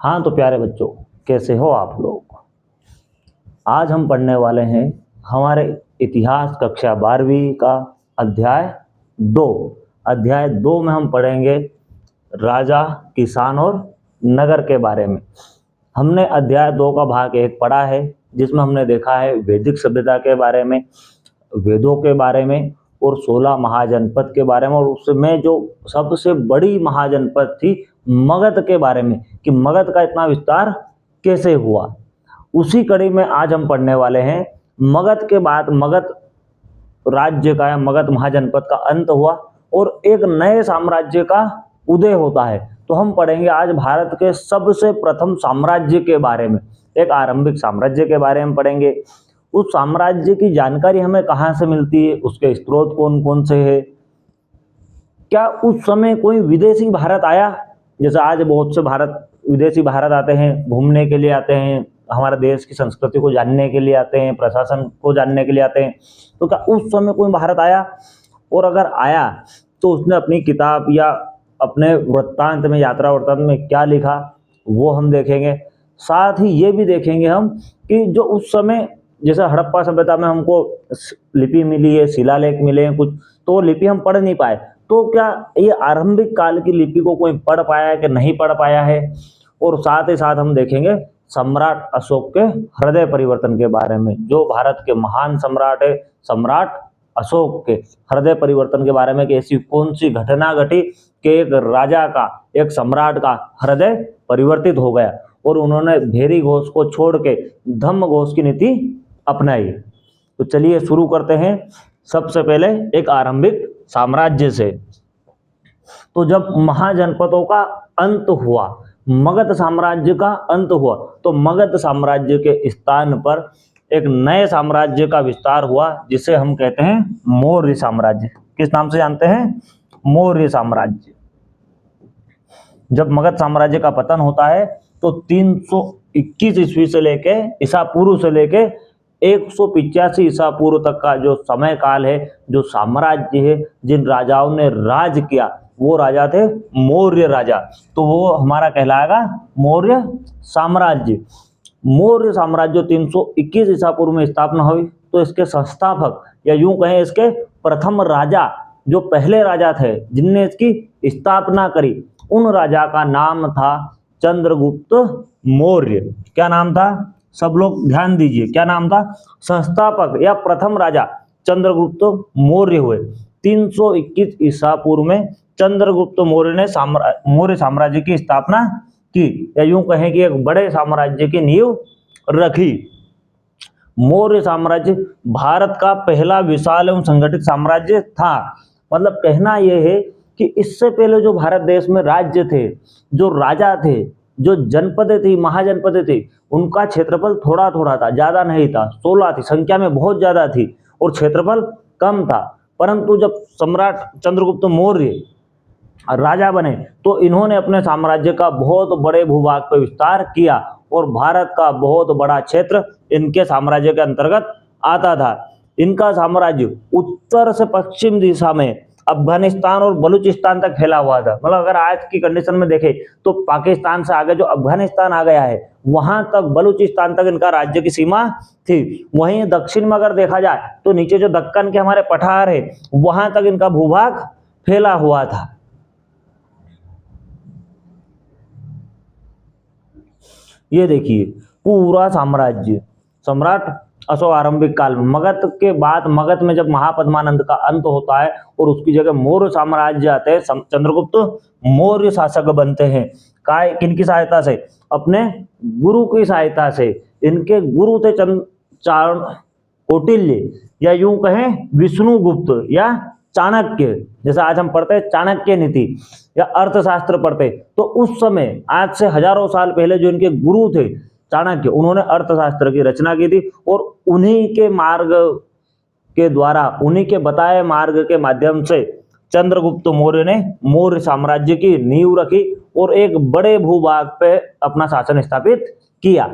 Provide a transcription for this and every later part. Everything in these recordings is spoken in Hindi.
हाँ तो प्यारे बच्चों, कैसे हो आप लोग। आज हम पढ़ने वाले हैं हमारे इतिहास कक्षा 12वीं का अध्याय 2। अध्याय 2 में हम पढ़ेंगे राजा, किसान और नगर के बारे में। हमने अध्याय 2 का भाग 1 पढ़ा है, जिसमें हमने देखा है वैदिक सभ्यता के बारे में, वेदों के बारे में और 16 महाजनपद के बारे में, और उसमें जो सबसे बड़ी महाजनपद थी मगध के बारे में कि मगध का इतना विस्तार कैसे हुआ। उसी कड़ी में आज हम पढ़ने वाले हैं मगध के बाद मगध राज्य का या मगध महाजनपद का अंत हुआ और एक नए साम्राज्य का उदय होता है। तो हम पढ़ेंगे आज भारत के सबसे प्रथम साम्राज्य के बारे में, एक आरंभिक साम्राज्य के बारे में पढ़ेंगे। उस साम्राज्य की जानकारी हमें कहाँ से मिलती है, उसके स्रोत कौन कौन से हैं, क्या उस समय कोई विदेशी भारत आया, जैसे आज बहुत से विदेशी भारत आते हैं, घूमने के लिए आते हैं, हमारे देश की संस्कृति को जानने के लिए आते हैं, प्रशासन को जानने के लिए आते हैं। तो क्या उस समय कोई भारत आया, और अगर आया तो उसने अपनी किताब या अपने वृत्तांत में, यात्रा वृत्तांत में क्या लिखा, वो हम देखेंगे। साथ ही ये भी देखेंगे हम कि जो उस समय, जैसे हड़प्पा सभ्यता में हमको लिपि मिली है, शिलालेख मिले हैं कुछ, तो वो लिपि हम पढ़ नहीं पाए, तो क्या ये आरंभिक काल की लिपि को कोई पढ़ पाया है कि नहीं पढ़ पाया है। और साथ ही साथ हम देखेंगे सम्राट अशोक के हृदय परिवर्तन के बारे में, जो भारत के महान सम्राट है, सम्राट अशोक के हृदय परिवर्तन के बारे में कि ऐसी कौन सी घटना घटी कि एक राजा का, एक सम्राट का हृदय परिवर्तित हो गया और उन्होंने भेरी घोष को छोड़ के धम्म घोष की नीति अपनाई। तो चलिए शुरू करते हैं सबसे पहले एक आरंभिक साम्राज्य से। तो जब महाजनपदों का अंत हुआ, मगध साम्राज्य का अंत हुआ, तो मगध साम्राज्य के स्थान पर एक नए साम्राज्य का विस्तार हुआ, जिसे हम कहते हैं मौर्य साम्राज्य। किस नाम से जानते हैं? मौर्य साम्राज्य। जब मगध साम्राज्य का पतन होता है तो 321 ईस्वी से लेके ईसा पूर्व से लेके 185 ईसा पूर्व तक का जो समय काल है, जो साम्राज्य है, जिन राजाओं ने राज किया, वो राजा थे मौर्य राजा। तो वो हमारा कहलाएगा मौर्य साम्राज्य। मौर्य साम्राज्य 321 ईसा पूर्व में स्थापना हुई, तो इसके संस्थापक या यूं कहें इसके प्रथम राजा, जो पहले राजा थे जिनने इसकी स्थापना करी, उन राजा का नाम था चंद्रगुप्त मौर्य। क्या नाम था? सब लोग ध्यान दीजिए, क्या नाम था? संस्थापक या प्रथम राजा चंद्रगुप्त मौर्य हुए। 321 ईसा पूर्व में चंद्रगुप्त मौर्य ने मौर्य साम्राज्य की स्थापना की, या यूं कहें कि एक बड़े साम्राज्य की नींव रखी। मौर्य साम्राज्य भारत का पहला विशाल एवं संगठित साम्राज्य था। मतलब कहना यह है कि इससे पहले जो भारत देश में राज्य थे, जो राजा थे, जो जनपदें थी, महाजनपदें थी, उनका क्षेत्रफल थोड़ा थोड़ा था, ज्यादा नहीं था। 16 थी, संख्या में बहुत ज्यादा थी और क्षेत्रफल कम था। परंतु जब सम्राट चंद्रगुप्त मौर्य राजा बने तो इन्होंने अपने साम्राज्य का बहुत बड़े भूभाग पर विस्तार किया और भारत का बहुत बड़ा क्षेत्र इनके साम्राज्य के अंतर्गत आता था। इनका साम्राज्य उत्तर से पश्चिम दिशा में अफगानिस्तान और बलूचिस्तान तक फैला हुआ था। मतलब अगर आज की कंडीशन में देखें तो पाकिस्तान से आगे जो अफगानिस्तान आ गया है, वहां तक बलूचिस्तान तक इनका राज्य की सीमा थी। वहीं दक्षिण में अगर देखा जाए तो नीचे जो दक्कन के हमारे पठार है, वहां तक इनका भूभाग फैला हुआ था। ये देखिए पूरा साम्राज्य, सम्राट अशोक आरंभिक काल में, मगध के बाद, मगध में जब महापद्मानंद का अंत होता है और उसकी जगह मौर्य साम्राज्य आते हैं, चंद्रगुप्त मौर्य शासक बनते हैं। किनकी सहायता से? अपने गुरु की सहायता से। इनके गुरु थे कौटिल्य, या यूं कहें विष्णुगुप्त या चाणक्य। जैसे आज हम पढ़ते हैं चाणक्य नीति या अर्थशास्त्र पढ़ते, तो उस समय आज से हजारों साल पहले जो इनके गुरु थे चाणक्य, उन्होंने अर्थशास्त्र की रचना की थी और उन्हीं के मार्ग के द्वारा, उन्हीं के बताए मार्ग के माध्यम से चंद्रगुप्त मौर्य ने मौर्य साम्राज्य की नींव रखी और एक बड़े भूभाग पे अपना शासन स्थापित किया।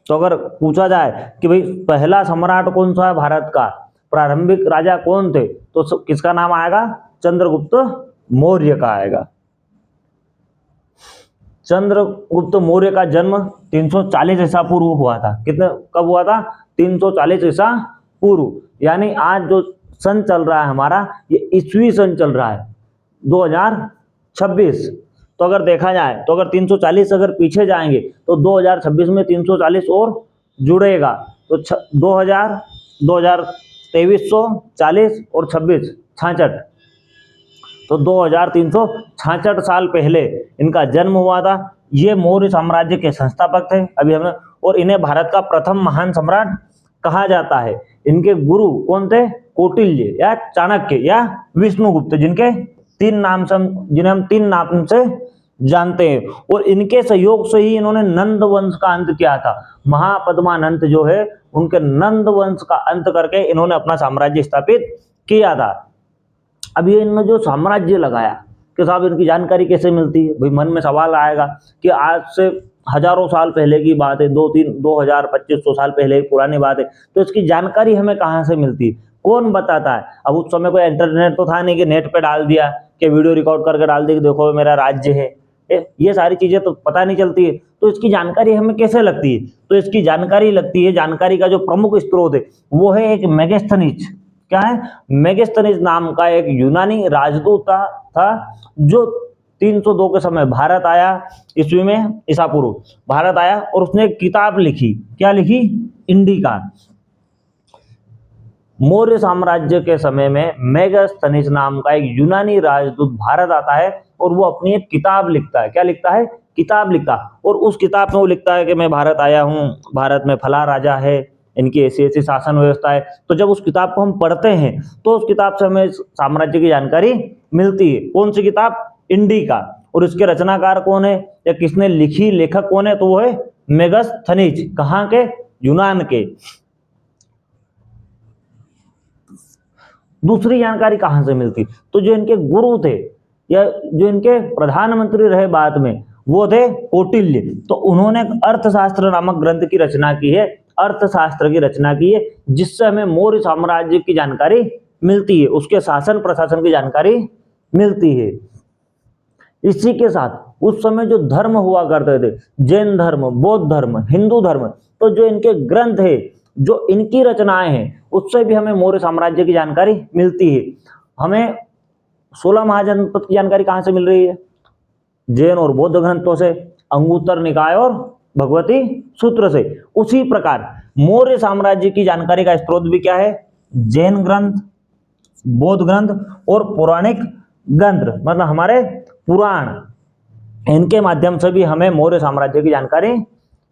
तो अगर पूछा जाए कि भाई पहला सम्राट कौन सा है भारत का, प्रारंभिक राजा कौन थे, तो किसका नाम आएगा? चंद्रगुप्त मौर्य का आएगा। चंद्रगुप्त मौर्य का जन्म 340 ईसा पूर्व हुआ था। कितने कब हुआ था? 340 ईसा पूर्व। यानी आज जो सन चल रहा है हमारा, ये ईस्वी सन चल रहा है 2026। तो अगर देखा जाए तो अगर 340 अगर पीछे जाएंगे तो 2026 में 340 और जुड़ेगा, तो 2000, 2340 और 26, 66, तो 2366 साल पहले इनका जन्म हुआ था। ये मौर्य साम्राज्य के संस्थापक थे अभी हमने, और इन्हें भारत का प्रथम महान सम्राट कहा जाता है। इनके गुरु कौन थे? कौटिल्य या चाणक्य या विष्णुगुप्त, जिन्हें हम तीन नाम से जानते हैं। और इनके सहयोग से ही इन्होंने नंद वंश का अंत किया था। महापद्मानंद जो है उनके नंद वंश का अंत करके इन्होंने अपना साम्राज्य स्थापित किया था। अब ये इन्होंने जो साम्राज्य लगाया कि साहब इनकी जानकारी कैसे मिलती है? भाई मन में सवाल आएगा कि आज से हजारों साल पहले की बात है, 2500 साल पहले की पुरानी बात है, तो इसकी जानकारी हमें कहाँ से मिलती है? कौन बताता है? अब उस समय कोई इंटरनेट तो था नहीं कि नेट पे डाल दिया कि वीडियो रिकॉर्ड करके डाल दी कि देखो मेरा राज्य है। ये सारी चीजें तो पता नहीं चलती है। तो इसकी जानकारी हमें कैसे लगती है? तो इसकी जानकारी लगती है, जानकारी का जो प्रमुख स्रोत है वो है एक मेगास्थनीज। क्या है? मेगास्थनीज नाम का एक यूनानी राजदूत था जो 302 के समय भारत आया, ईस्वी में, ईसा पूर्व भारत आया, और उसने एक किताब लिखी। क्या लिखी? इंडिका। मौर्य साम्राज्य के समय में मेगास्थनीज नाम का एक यूनानी राजदूत भारत आता है और वो अपनी एक किताब लिखता है। क्या लिखता है? किताब लिखता। और उस किताब में वो लिखता है कि मैं भारत आया हूँ, भारत में फला राजा है, इनकी ऐसी ऐसी शासन व्यवस्था है। तो जब उस किताब को हम पढ़ते हैं तो उस किताब से हमें साम्राज्य की जानकारी मिलती है। कौन सी किताब? इंडिका। और इसके रचनाकार कौन है या किसने लिखी, लेखक कौन है? तो वो है मेगास्थनीज। कहाँ के? यूनान के। दूसरी जानकारी कहां से मिलती? तो जो इनके गुरु थे या जो इनके प्रधानमंत्री रहे बाद में, वो थे कौटिल्य। तो उन्होंने अर्थशास्त्र नामक ग्रंथ की रचना की है, अर्थशास्त्र की रचना की है, जिससे हमें मौर्य साम्राज्य की जानकारी मिलती है, उसके शासन प्रशासन की जानकारी मिलती है। इसी के साथ उस समय जो धर्म हुआ करते थे, जैन धर्म, बौद्ध धर्म, हिंदू धर्म, तो जो इनके ग्रंथ है, जो इनकी रचनाएं हैं, उससे भी हमें मौर्य साम्राज्य की जानकारी मिलती है। हमें 16 महाजनपद की जानकारी कहां से मिल रही है? जैन और बौद्ध ग्रंथों से, अंगुत्तर निकाय और भगवती सूत्र से। उसी प्रकार मौर्य साम्राज्य की जानकारी का स्रोत भी क्या है? जैन ग्रंथ, बौद्ध ग्रंथ और पौराणिक ग्रंथ, मतलब हमारे पुराण, इनके माध्यम से भी हमें मौर्य साम्राज्य की जानकारी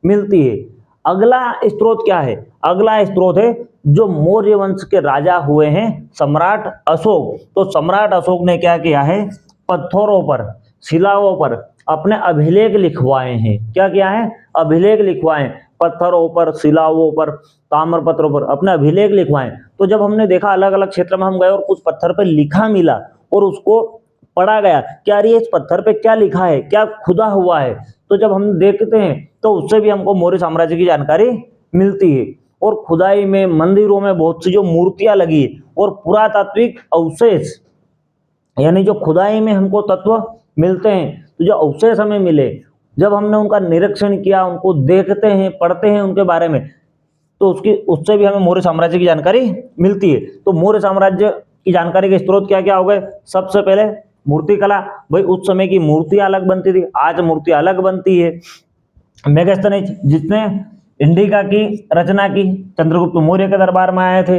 मिलती है। अगला स्रोत क्या है? अगला स्रोत है जो मौर्य वंश के राजा हुए हैं, सम्राट अशोक। तो सम्राट अशोक ने क्या किया है? पत्थरों पर, शिलाओं पर अपने अभिलेख लिखवाए हैं। क्या किया है? अभिलेख लिखवाए। पत्थरों पर, शिलाओं पर, ताम्रपत्रों पर अपने अभिलेख लिखवाए। तो जब हमने देखा अलग अलग क्षेत्र में हम गए और कुछ पत्थर पर लिखा मिला और उसको पढ़ा गया, क्या ये इस पत्थर पे क्या लिखा है, क्या खुदा हुआ है, तो जब हम देखते हैं तो उससे भी हमको मौर्य साम्राज्य की जानकारी मिलती है। और खुदाई में, मंदिरों में बहुत सी जो मूर्तियां लगी और पुरातात्विक अवशेष, यानी जो खुदाई में हमको तत्व मिलते हैं, तो जो अवशेष हमें मिले, जब हमने उनका निरीक्षण किया, उनको देखते हैं, पढ़ते हैं उनके बारे में, तो उससे भी हमें मौर्य साम्राज्य की जानकारी मिलती है। तो मौर्य साम्राज्य की जानकारी के स्रोत क्या क्या हो गए? सबसे पहले मूर्तिकला। भाई उस समय की मूर्तियां अलग बनती थी, आज मूर्ति अलग बनती है। मेगास्थनीज जिसने इंडिका की रचना की, चंद्रगुप्त मौर्य के दरबार में आए थे।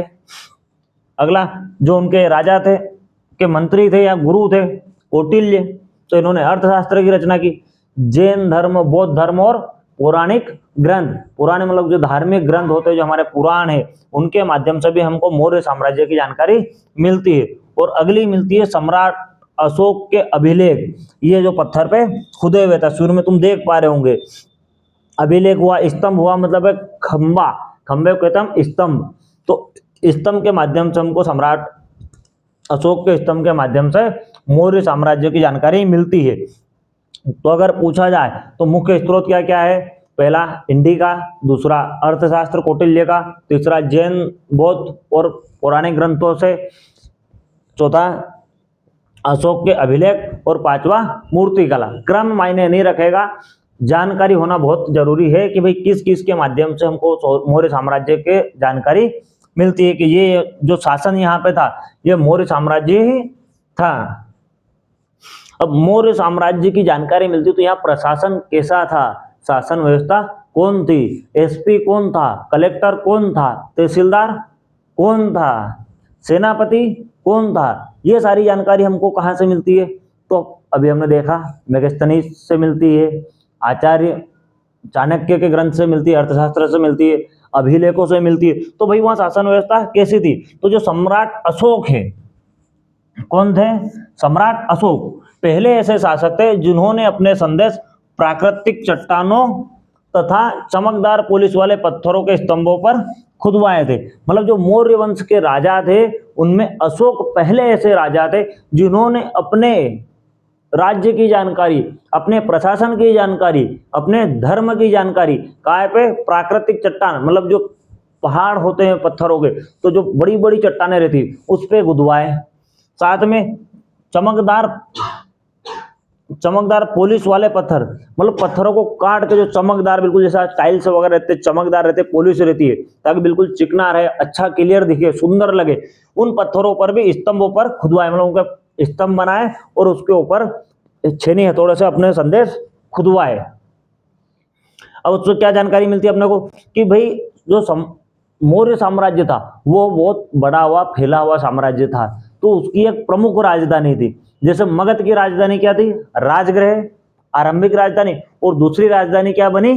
अगला जो उनके राजा थे, के मंत्री थे या गुरु थे, कौटिल्य, तो इन्होंने अर्थशास्त्र की रचना की। जैन धर्म, बौद्ध धर्म और पौराणिक ग्रंथ, पुराने मतलब जो धार्मिक ग्रंथ होते हैं, जो हमारे पुराण है, उनके माध्यम से भी हमको मौर्य साम्राज्य की जानकारी मिलती है। और अगली मिलती है सम्राट अशोक के अभिलेख। ये जो पत्थर पे खुदे हुए थे, शुरू में तुम देख पा रहे होंगे, अभिलेख हुआ, स्तंभ हुआ, मतलब एक खंबा, खंबे को कहते हैं स्तंभ। तो स्तंभ के माध्यम से हमको सम्राट अशोक के स्तंभ के माध्यम से मौर्य साम्राज्य की जानकारी मिलती है। तो अगर पूछा जाए तो मुख्य स्रोत क्या क्या है? पहला इंडिका, दूसरा अर्थशास्त्र कौटिल्य का, तीसरा जैन, बौद्ध और पौराणिक ग्रंथों से, चौथा अशोक के अभिलेख और पांचवा मूर्तिकला। क्रम मायने नहीं रखेगा, जानकारी होना बहुत जरूरी है कि भाई किस किस के माध्यम से हमको मौर्य साम्राज्य के जानकारी मिलती है कि ये जो शासन यहाँ पे था ये मौर्य साम्राज्य ही था। अब मौर्य साम्राज्य की जानकारी मिलती तो यहाँ प्रशासन कैसा था, शासन व्यवस्था कौन थी, एसपी कौन था, कलेक्टर कौन था, तहसीलदार कौन था, सेनापति कौन था, ये सारी जानकारी हमको कहाँ से मिलती है? तो अभी हमने देखा मेगास्थनीज से मिलती है, आचार्य चाणक्य के ग्रंथ से मिलती है, अर्थशास्त्र से मिलती है, अभिलेखों से मिलती है। तो भाई वहाँ शासन व्यवस्था कैसी थी? तो जो सम्राट अशोक है, कौन थे? सम्राट अशोक पहले ऐसे शासक थे जिन्होंने अपने संदेश प्राकृतिक चट्टानों तथा चमकदार पॉलिश वाले पत्थरों के स्तंभों पर खुदवाए थे। मतलब जो मौर्य वंश के राजा थे उनमें अशोक पहले ऐसे राजा थे जिन्होंने अपने राज्य की जानकारी, अपने प्रशासन की जानकारी, अपने धर्म की जानकारी काय पे? प्राकृतिक चट्टान, मतलब जो पहाड़ होते हैं पत्थरों के, तो जो बड़ी बड़ी चट्टानें रहती उस पे खुदवाए। साथ में चमकदार पॉलिश वाले पत्थर, मतलब पत्थरों को काट के जो चमकदार, बिल्कुल जैसा टाइल्स वगैरह रहते, चमकदार रहते, पॉलिश रहती है ताकि बिल्कुल चिकना रहे, अच्छा क्लियर दिखे, सुंदर लगे, उन पत्थरों पर भी स्तंभों पर खुदवाए, मतलब उनका स्तंभ बनाए और उसके ऊपर छेनी हथौड़े से अपने संदेश खुदवाए। अब उससे क्या जानकारी मिलती है अपने को कि भाई जो मौर्य साम्राज्य था वो बहुत बड़ा हुआ फैला हुआ साम्राज्य था, तो उसकी एक प्रमुख राजधानी थी। जैसे मगध की राजधानी क्या थी? राजगृह, आरंभिक राजधानी, और दूसरी राजधानी क्या बनी?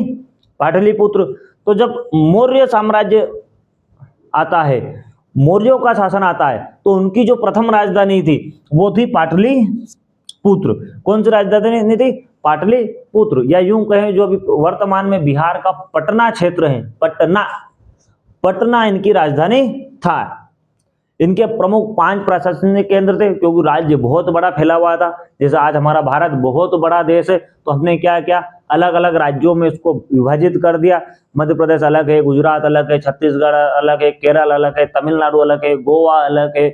पाटलिपुत्र। तो जब मौर्य साम्राज्य आता है, मौर्यों का शासन आता है, तो उनकी जो प्रथम राजधानी थी वो थी पाटलिपुत्र। कौन सी राजधानी थी? पाटलिपुत्र, या यूं कहें जो अभी वर्तमान में बिहार का पटना क्षेत्र है, पटना इनकी राजधानी था। इनके प्रमुख 5 प्रशासनिक केंद्र थे, क्योंकि राज्य बहुत बड़ा फैला हुआ था। जैसे आज हमारा भारत बहुत बड़ा देश है, तो हमने क्या किया, अलग अलग राज्यों में इसको विभाजित कर दिया। मध्य प्रदेश अलग है, गुजरात अलग है, छत्तीसगढ़ अलग है, केरल अलग है, तमिलनाडु अलग है, गोवा अलग है,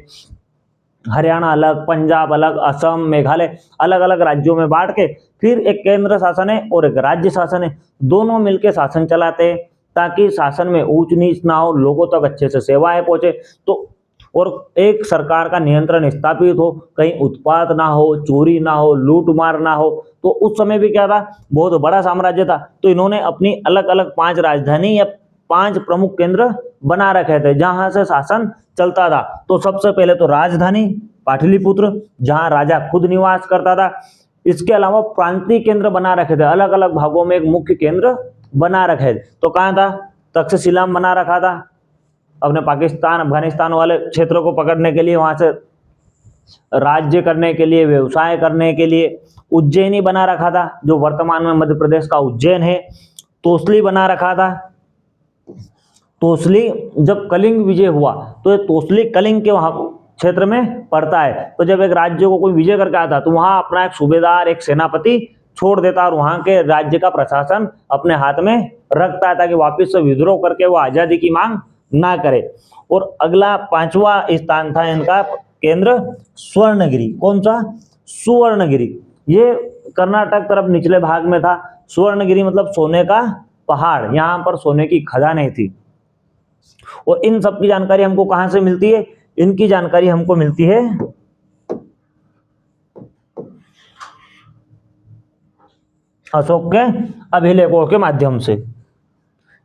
हरियाणा अलग, पंजाब अलग, असम, मेघालय, अलग अलग राज्यों में बांट के फिर एक केंद्र शासन है और एक राज्य शासन है, दोनों मिलकर शासन चलाते हैं ताकि शासन में ऊंच नीच ना हो, लोगों तक अच्छे से सेवाएं पहुंचे, तो और एक सरकार का नियंत्रण स्थापित हो, कहीं उत्पात ना हो, चोरी ना हो, लूट मार ना हो। तो उस समय भी क्या था, बहुत बड़ा साम्राज्य था, तो इन्होंने अपनी अलग अलग 5 राजधानी या 5 प्रमुख केंद्र बना रखे थे जहां से शासन चलता था। तो सबसे पहले तो राजधानी पाटलिपुत्र, जहां राजा खुद निवास करता था। इसके अलावा प्रांतीय केंद्र बना रखे थे, अलग अलग भागों में एक मुख्य केंद्र बना रखे थे। तो कहाँ था? तक्षशिला में बना रखा था, अपने पाकिस्तान अफगानिस्तान वाले क्षेत्रों को पकड़ने के लिए, वहां से राज्य करने के लिए, व्यवसाय करने के लिए। उज्जैनी बना रखा था, जो वर्तमान में मध्य प्रदेश का उज्जैन है। तोसली बना रखा था। तोसली जब कलिंग विजय हुआ तो ये तोसली कलिंग के वहां क्षेत्र में पड़ता है। तो जब एक राज्य को कोई विजय करके आता तो वहां अपना एक सूबेदार, एक सेनापति छोड़ देता और वहां के राज्य का प्रशासन अपने हाथ में रखता है ताकि वापस से विद्रोह करके वो आजादी की मांग ना करे। और अगला 5वां स्थान था इनका केंद्र स्वर्णगिरी। कौन सा? सुवर्णगिरी। ये कर्नाटक तरफ निचले भाग में था। स्वर्णगिरी मतलब सोने का पहाड़, यहां पर सोने की खदानें थी। और इन सब की जानकारी हमको कहां से मिलती है? इनकी जानकारी हमको मिलती है अशोक के अभिलेखों के माध्यम से।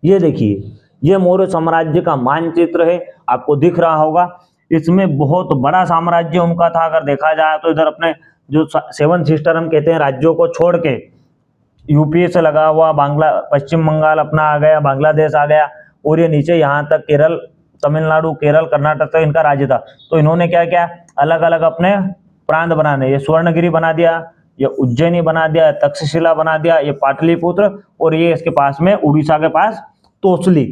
ये देखिए, ये मौर्य साम्राज्य का मानचित्र है, आपको दिख रहा होगा। इसमें बहुत बड़ा साम्राज्य उनका था। अगर देखा जाए तो इधर अपने जो 7 सिस्टर हम कहते हैं राज्यों को छोड़ के, यूपी से लगा हुआ बांग्ला, पश्चिम बंगाल अपना आ गया, बांग्लादेश आ गया, और ये नीचे यहाँ तक केरल, तमिलनाडु, केरल, कर्नाटक तक इनका राज्य था। तो इन्होंने क्या किया, अलग अलग अपने प्रांत बनाने, ये स्वर्णगिरी बना दिया, ये उज्जैनी बना दिया, तक्षशिला बना दिया, ये पाटलिपुत्र, और ये इसके पास में उड़ीसा के पास तोसली।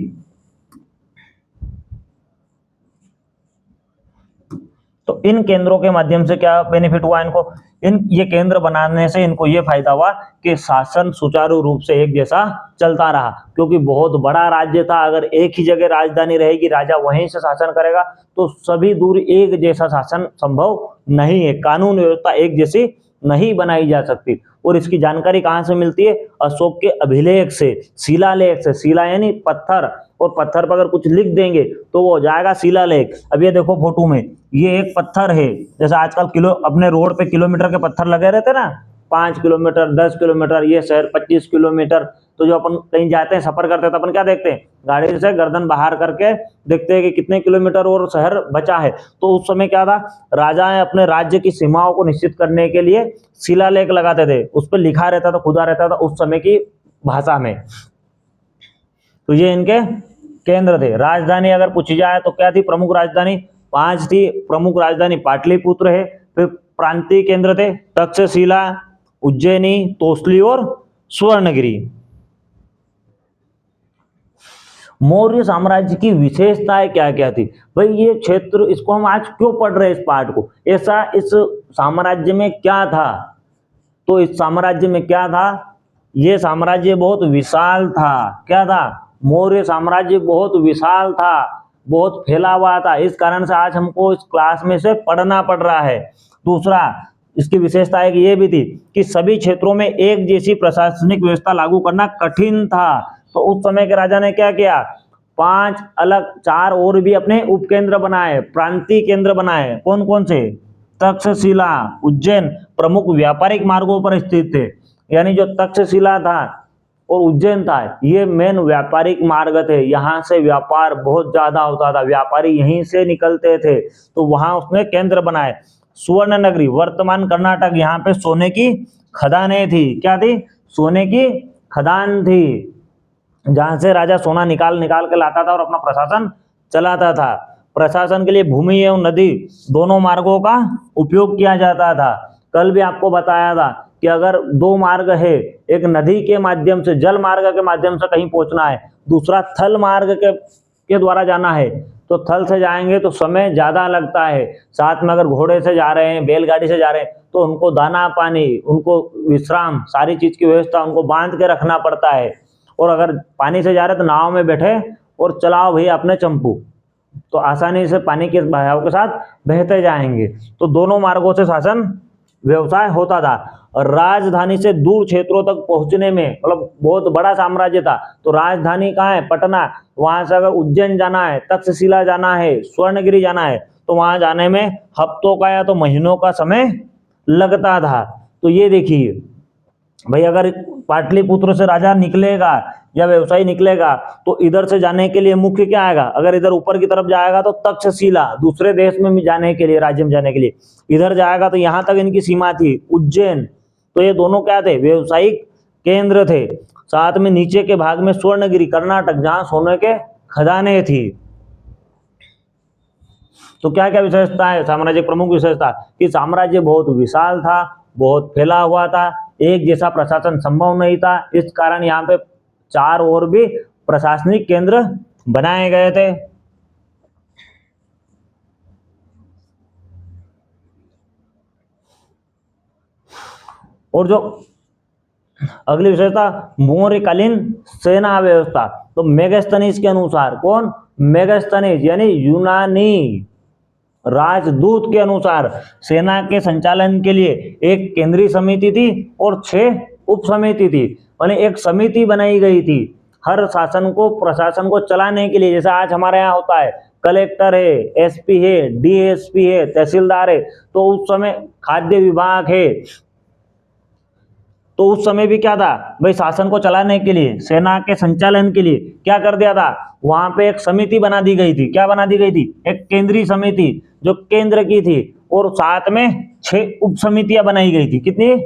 तो इन केंद्रों के माध्यम से क्या बेनिफिट हुआ इनको? ये केंद्र बनाने से इनको ये फायदा हुआ कि शासन सुचारू रूप से एक जैसा चलता रहा, क्योंकि बहुत बड़ा राज्य था। अगर एक ही जगह राजधानी रहेगी, राजा वहीं से शासन करेगा, तो सभी दूर एक जैसा शासन संभव नहीं है, कानून व्यवस्था एक जैसी नहीं बनाई जा सकती। और इसकी जानकारी कहाँ से मिलती है? अशोक के अभिलेख से, शिलालेख से। शिला यानी पत्थर, और पत्थर पर अगर कुछ लिख देंगे तो वो हो जाएगा शिलालेख। अब ये देखो फोटो में, ये एक पत्थर है, जैसे आजकल अपने रोड पे किलोमीटर के पत्थर लगे रहते ना, 5 किलोमीटर, 10 किलोमीटर, ये शहर 25 किलोमीटर। तो जो अपन कहीं जाते हैं, सफर करते हैं, तो अपन क्या देखते हैं? गाड़ी से गर्दन बाहर करके देखते हैं कि कितने किलोमीटर और शहर बचा है। तो उस समय क्या था, राजाएं अपने राज्य की सीमाओं को निश्चित करने के लिए शिलालेख लगाते थे, उस पर लिखा रहता था, खुदा रहता था उस समय की भाषा में। तो ये इनके केंद्र थे। राजधानी अगर पूछी जाए तो क्या थी प्रमुख राजधानी? 5 थी प्रमुख राजधानी। पाटलिपुत्र है, फिर प्रांतीय केंद्र थे तक्षशिला, उज्जैनी, तोसली और स्वर्णगिरी। मौर्य साम्राज्य की विशेषताएं क्या क्या थी? भाई ये क्षेत्र, इसको हम आज क्यों पढ़ रहे हैं इस पाठ को? ऐसा इस साम्राज्य में क्या था? तो इस साम्राज्य में क्या था? ये साम्राज्य बहुत विशाल था। क्या था? मौर्य साम्राज्य बहुत विशाल था, बहुत फैला हुआ था। इस कारण से आज हमको इस क्लास में से पढ़ना पड़ रहा है। दूसरा, इसकी विशेषता एक ये भी थी कि सभी क्षेत्रों में एक जैसी प्रशासनिक व्यवस्था लागू करना कठिन था। तो उस समय के राजा ने क्या किया? 5 अलग 4 और भी अपने उपकेंद्र बनाए, प्रांतीय केंद्र बनाए। कौन कौन से? तक्षशिला, उज्जैन प्रमुख व्यापारिक मार्गों पर स्थित थे। यानी जो तक्षशिला था और उज्जैन था, ये मेन व्यापारिक मार्ग थे। यहाँ से व्यापार बहुत ज्यादा होता था, व्यापारी यहीं से निकलते थे, तो वहां उसने केंद्र बनाए। स्वर्ण नगरी, वर्तमान कर्नाटक, यहाँ पे सोने की खदानें थी। क्या थी? सोने की खदान थी, जहां से राजा सोना निकाल निकाल के लाता था और अपना प्रशासन चलाता था। प्रशासन के लिए भूमि एवं नदी दोनों मार्गों का उपयोग किया जाता था। कल भी आपको बताया था कि अगर 2 मार्ग है, एक नदी के माध्यम से, जल मार्ग के माध्यम से कहीं पहुंचना है, दूसरा थल मार्ग के द्वारा जाना है, तो थल से जाएंगे तो समय ज्यादा लगता है। साथ में अगर घोड़े से जा रहे हैं, बैलगाड़ी से जा रहे हैं, तो उनको दाना पानी, उनको विश्राम, सारी चीज की व्यवस्था उनको बांध के रखना पड़ता है। और अगर पानी से जा रहे तो नाव में बैठे और चलाओ भैया अपने चंपू, तो आसानी से पानी के बहाव के साथ बहते जाएंगे। तो दोनों मार्गों से शासन व्यवसाय होता था। और राजधानी से दूर क्षेत्रों तक पहुंचने में, मतलब बहुत बड़ा साम्राज्य था, तो राजधानी कहाँ है? पटना। वहां से अगर उज्जैन जाना है, तक्षशिला जाना है, स्वर्णगिरी जाना है, तो वहां जाने में हफ्तों का या तो महीनों का समय लगता था। तो ये देखिए भाई, अगर पाटलिपुत्र से राजा निकलेगा या व्यवसायी निकलेगा, तो इधर से जाने के लिए मुख्य क्या आएगा? अगर इधर ऊपर की तरफ जाएगा तो तक्षशिला, दूसरे देश में जाने के लिए, राज्य में जाने के लिए। इधर जाएगा तो यहाँ तक इनकी सीमा थी, उज्जैन। तो ये दोनों क्या थे? व्यवसायिक केंद्र थे। साथ में नीचे के भाग में स्वर्णगिरी, कर्नाटक, जहां सोने के खदानें थी। तो क्या क्या विशेषता है साम्राज्य? प्रमुख विशेषता कि साम्राज्य बहुत विशाल था, बहुत फैला हुआ था, एक जैसा प्रशासन संभव नहीं था। इस कारण यहाँ पे 4 और भी प्रशासनिक केंद्र बनाए गए थे। और जो अगली विशेषता, मौर्यकालीन सेना व्यवस्था। तो मेगास्थनीज के अनुसार, कौन? मेगास्थनीज यानी यूनानी राजदूत के अनुसार सेना के संचालन के लिए एक केंद्रीय समिति थी और 6 उप समिति थी। यानी एक समिति बनाई गई थी हर शासन को, प्रशासन को चलाने के लिए। जैसा आज हमारे यहाँ होता है, कलेक्टर है, एसपी है, डीएसपी है, तहसीलदार है। तो उस समय खाद्य विभाग है। तो उस समय भी क्या था भाई? शासन को चलाने के लिए, सेना के संचालन के लिए क्या कर दिया था? वहां पे एक समिति बना दी गई थी। क्या बना दी गई थी? एक केंद्रीय समिति जो केंद्र की थी, और साथ में 6 उप समितियां बनाई गई थी। कितनी?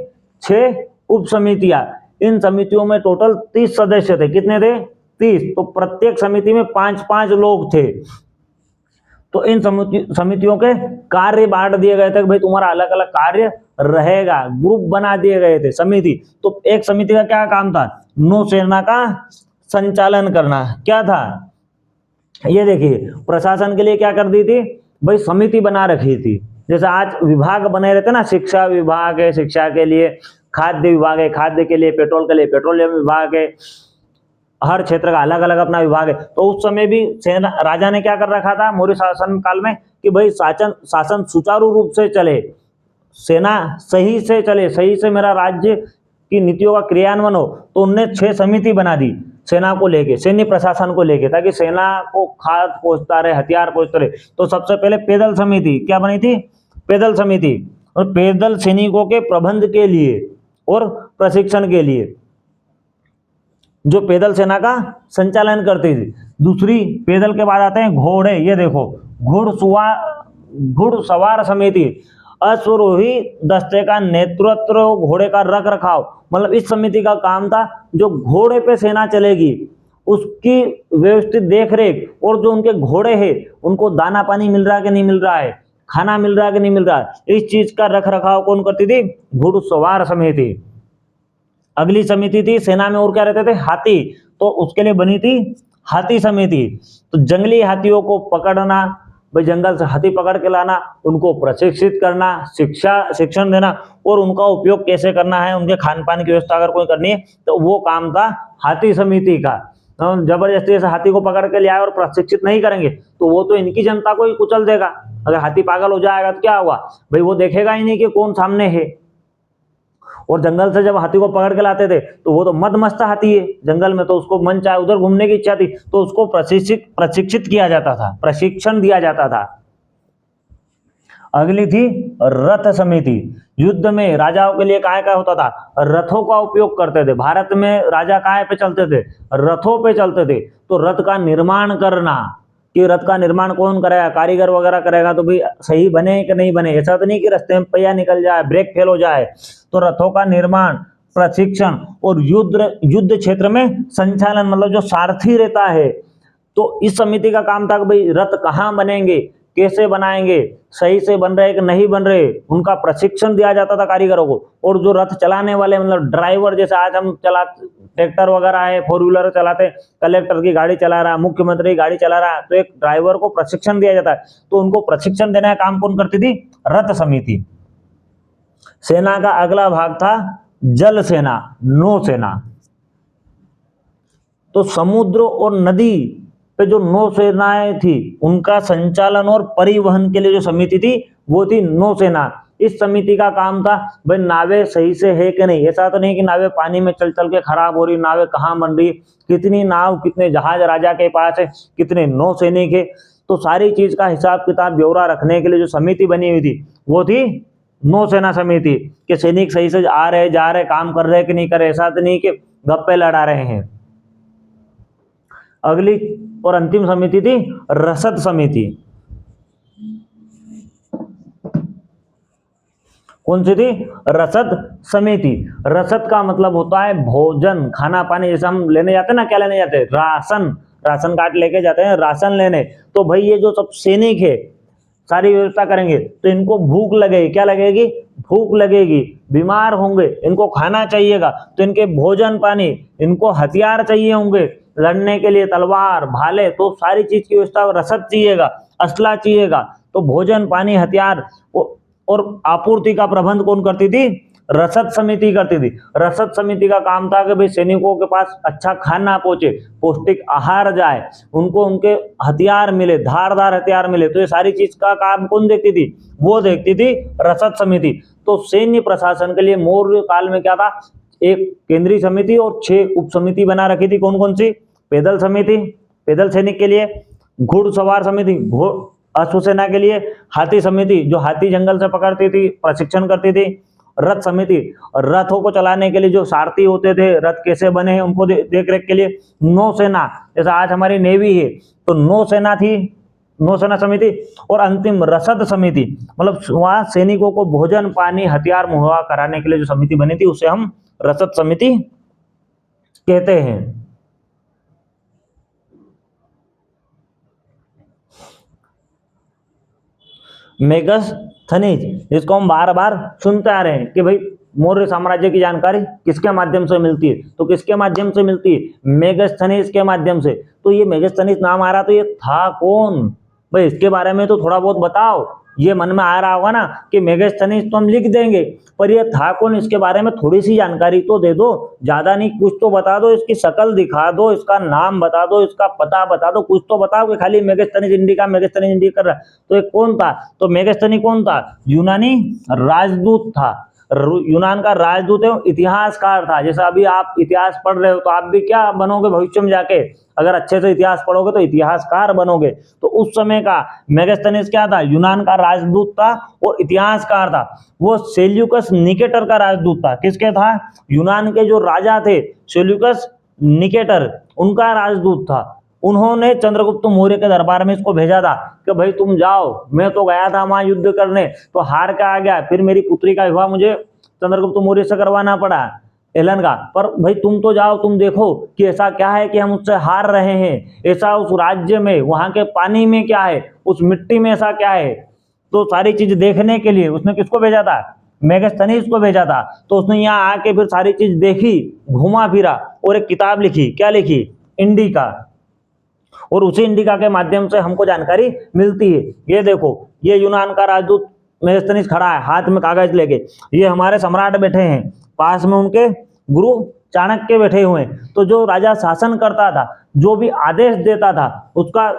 6 उप समितियां। इन समितियों में टोटल 30 सदस्य थे। कितने थे? 30। तो प्रत्येक समिति में 5-5 लोग थे। तो इन समितियों के कार्य बांट दिए गए थे कि भाई तुम्हारा अलग अलग कार्य रहेगा। ग्रुप बना दिए गए थे समिति। तो एक समिति का क्या काम था? नौसेना का संचालन करना। क्या था? ये देखिए, प्रशासन के लिए क्या कर दी थी भाई? समिति बना रखी थी। जैसे आज विभाग बने रहते ना, शिक्षा विभाग है शिक्षा के लिए, खाद्य विभाग है खाद्य के लिए, पेट्रोल के लिए पेट्रोलियम विभाग है, हर क्षेत्र का अलग अलग अपना विभाग है। तो उस समय भी सेना, राजा ने क्या कर रखा था मौर्य शासन काल में कि भाई शासन सुचारू रूप से चले, सेना सही से चले, सही से मेरा राज्य की नीतियों का क्रियान्वयन हो, तो उनने 6 समिति बना दी सेना को लेके, सैन्य प्रशासन को लेके, ताकि सेना को खाद पहुंचता रहे, हथियार पहुंचते रहे। तो सबसे पहले पैदल समिति क्या बनी थी? पैदल समिति, और पैदल सैनिकों के प्रबंध के लिए और प्रशिक्षण के लिए जो पैदल सेना का संचालन करती थी। दूसरी, पैदल के बाद आते हैं घोड़े। ये देखो, घुड़सवार समिति, अश्वारोही दस्ते का नेतृत्व, घोड़े का रख रखाव, मतलब इस समिति का काम था जो घोड़े पे सेना चलेगी उसकी व्यवस्थित देखरेख, और जो उनके घोड़े हैं उनको दाना पानी मिल रहा है कि नहीं मिल रहा है, खाना मिल रहा है कि नहीं मिल रहा है, इस चीज का रख रखाव कौन करती थी? घुड़सवार समिति। अगली समिति थी सेना में और क्या रहते थे? हाथी, तो उसके लिए बनी थी हाथी समिति। तो जंगली हाथियों को पकड़ना, भाई जंगल से हाथी पकड़ के लाना, उनको प्रशिक्षित करना, शिक्षण देना, और उनका उपयोग कैसे करना है, उनके खान पान की व्यवस्था अगर कोई करनी है तो वो काम था हाथी समिति का। जबरदस्ती से हाथी को पकड़ के ले आए और प्रशिक्षित नहीं करेंगे तो वो तो इनकी जनता को ही कुचल देगा। अगर हाथी पागल हो जाएगा तो क्या हुआ भाई, वो देखेगा ही नहीं कि कौन सामने है। और जंगल से जब हाथी को पकड़ के लाते थे तो वो तो मदमस्त हाथी है जंगल में, तो उसको मन चाहे उधर घूमने की इच्छा थी, तो उसको प्रशिक्षित किया जाता था, प्रशिक्षण दिया जाता था। अगली थी रथ समिति। युद्ध में राजाओं के लिए काय का होता था? रथों का उपयोग करते थे। भारत में राजा काय पे चलते थे? रथों पे चलते थे। तो रथ का निर्माण करना, कि रथ का निर्माण कौन करेगा? कारीगर वगैरह करेगा, तो भाई सही बने कि नहीं बने, ऐसा तो नहीं कि रास्ते में पहिया निकल जाए, ब्रेक फेल हो जाए। तो रथों का निर्माण, प्रशिक्षण और युद्ध क्षेत्र में संचालन, मतलब जो सारथी रहता है, तो इस समिति का काम था कि भाई रथ कहाँ बनेंगे, कैसे बनाएंगे, सही से बन रहे कि नहीं बन रहे, उनका प्रशिक्षण दिया जाता था कारीगरों को। और जो रथ चलाने वाले, मतलब ड्राइवर, जैसे आज हम ट्रैक्टर वगैरह है, 4 व्हीलर चलाते, कलेक्टर की गाड़ी चला रहा है, मुख्यमंत्री की गाड़ी चला रहा है, तो एक ड्राइवर को प्रशिक्षण दिया जाता है। तो उनको प्रशिक्षण देने का काम कौन करती थी? रथ समिति। सेना का अगला भाग था जल सेना, नौसेना। तो समुद्र और नदी पे जो नौसेनाएं थी उनका संचालन और परिवहन के लिए जो समिति थी वो थी नौसेना। इस समिति का काम था भाई नावें सही से है कि नहीं, ऐसा तो नहीं कि नावें पानी में चल चल के खराब हो रही, नावें कहाँ बन रही, कितनी नाव, कितने जहाज राजा के पास है, कितने नौसैनिक है, तो सारी चीज का हिसाब किताब ब्यौरा रखने के लिए जो समिति बनी हुई थी वो थी नौसेना समिति। के सैनिक सही से आ रहे, जा रहे, काम कर रहे कि नहीं कर रहे, ऐसा तो नहीं कि गप्पे लड़ा रहे हैं। अगली और अंतिम समिति थी रसद समिति। कौन सी थी? रसद समिति। रसद का मतलब होता है भोजन, खाना पानी। जैसे हम लेने जाते हैं ना, क्या लेने जाते हैं? राशन कार्ड लेके जाते हैं राशन लेने। तो भाई ये जो सब सैनिक है सारी व्यवस्था करेंगे, तो इनको भूख लगेगी, क्या लगेगी? भूख लगेगी, बीमार होंगे, इनको खाना चाहिएगा, तो इनके भोजन पानी, इनको हथियार चाहिए होंगे लड़ने के लिए, तलवार, भाले, तो सारी चीज की व्यवस्था, रसद चाहिएगा, असला चाहिएगा, तो भोजन पानी, हथियार और आपूर्ति का प्रबंध कौन करती थी? रसद समिति करती थी। रसद समिति का काम था कि भाई सैनिकों के पास अच्छा खाना पहुंचे, पौष्टिक आहार जाए, उनको उनके हथियार मिले, धारदार हथियार मिले, तो ये सारी चीज का काम कौन देखती थी? वो देखती थी रसद समिति। तो सैन्य प्रशासन के लिए मौर्य काल में क्या था? एक केंद्रीय समिति और 6 उप समिति बना रखी थी। कौन कौन सी? पैदल समिति, पैदल सैनिक के लिए, घुड़सवार समिति, अश्वसेना के लिए, हाथी समिति जो हाथी जंगल से पकड़ती थी, प्रशिक्षण करती थी, रथ समिति रथों को चलाने के लिए जो सारथी होते थे, रथ कैसे बने हैं उनको देख रेख के लिए, नौसेना जैसा आज हमारी नेवी है तो नौसेना थी, नौसेना समिति, और अंतिम रसद समिति, मतलब वहां सैनिकों को भोजन पानी हथियार मुहैया कराने के लिए जो समिति बनी थी उसे हम रसद समिति कहते हैं। मेगास्थनीज, जिसको हम बार बार सुनते आ रहे हैं कि भाई मौर्य साम्राज्य की जानकारी किसके माध्यम से मिलती है, तो किसके माध्यम से मिलती है? मेगास्थनीज के माध्यम से। तो ये मेगास्थनीज नाम आ रहा, तो ये था कौन भाई? इसके बारे में तो थोड़ा बहुत बताओ। ये मन में आ रहा होगा ना कि मेगास्थनीज तो हम लिख देंगे, पर ये था कौन, इसके बारे में थोड़ी सी जानकारी तो दे दो, ज्यादा नहीं कुछ तो बता दो, इसकी शक्ल दिखा दो, इसका नाम बता दो, इसका पता बता दो, कुछ तो बताओ कि खाली मेगास्थनीज इंडिका मेगास्थनीज इंडिका कर रहा है। तो ये कौन था, तो मेगास्थनी कौन था, यूनानी राजदूत था, यूनान का राजदूत एवं इतिहासकार था। जैसा अभी आप इतिहास पढ़ रहे हो तो आप भी क्या बनोगे भविष्य में जाके, अगर अच्छे से इतिहास पढ़ोगे तो इतिहासकार बनोगे। तो उस समय का मेगास्थनीज क्या था, यूनान का राजदूत था और इतिहासकार था। वो सेल्यूकस निकेटर का राजदूत था। किसके था, यूनान के जो राजा थे सेल्यूकस निकेटर, उनका राजदूत था। उन्होंने चंद्रगुप्त मौर्य के दरबार में इसको भेजा था कि भाई तुम जाओ, मैं तो गया था वहां युद्ध करने तो हार के आ गया, फिर मेरी पुत्री का विवाह मुझे चंद्रगुप्त मौर्य से करवाना पड़ा हेलेन का, पर भाई तुम तो जाओ, तुम देखो कि ऐसा क्या है कि हम उससे हार रहे हैं, ऐसा उस राज्य में वहां के पानी में क्या है, उस मिट्टी में ऐसा क्या है। तो सारी चीज देखने के लिए उसने किसको भेजा था, मेगास्थनीज को भेजा था। तो उसने यहाँ आके फिर सारी चीज देखी, घूमा फिरा और एक किताब लिखी। क्या लिखी, इंडिका। और उसी इंडिका के माध्यम से हमको जानकारी मिलती है। ये देखो, ये यूनान का राजदूत मेगास्थनीज खड़ा है हाथ में कागज लेके, ये हमारे सम्राट बैठे हैं, पास में उनके गुरु चाणक्य बैठे हुए हैं। तो जो राजा शासन करता था, जो भी आदेश देता था, उसका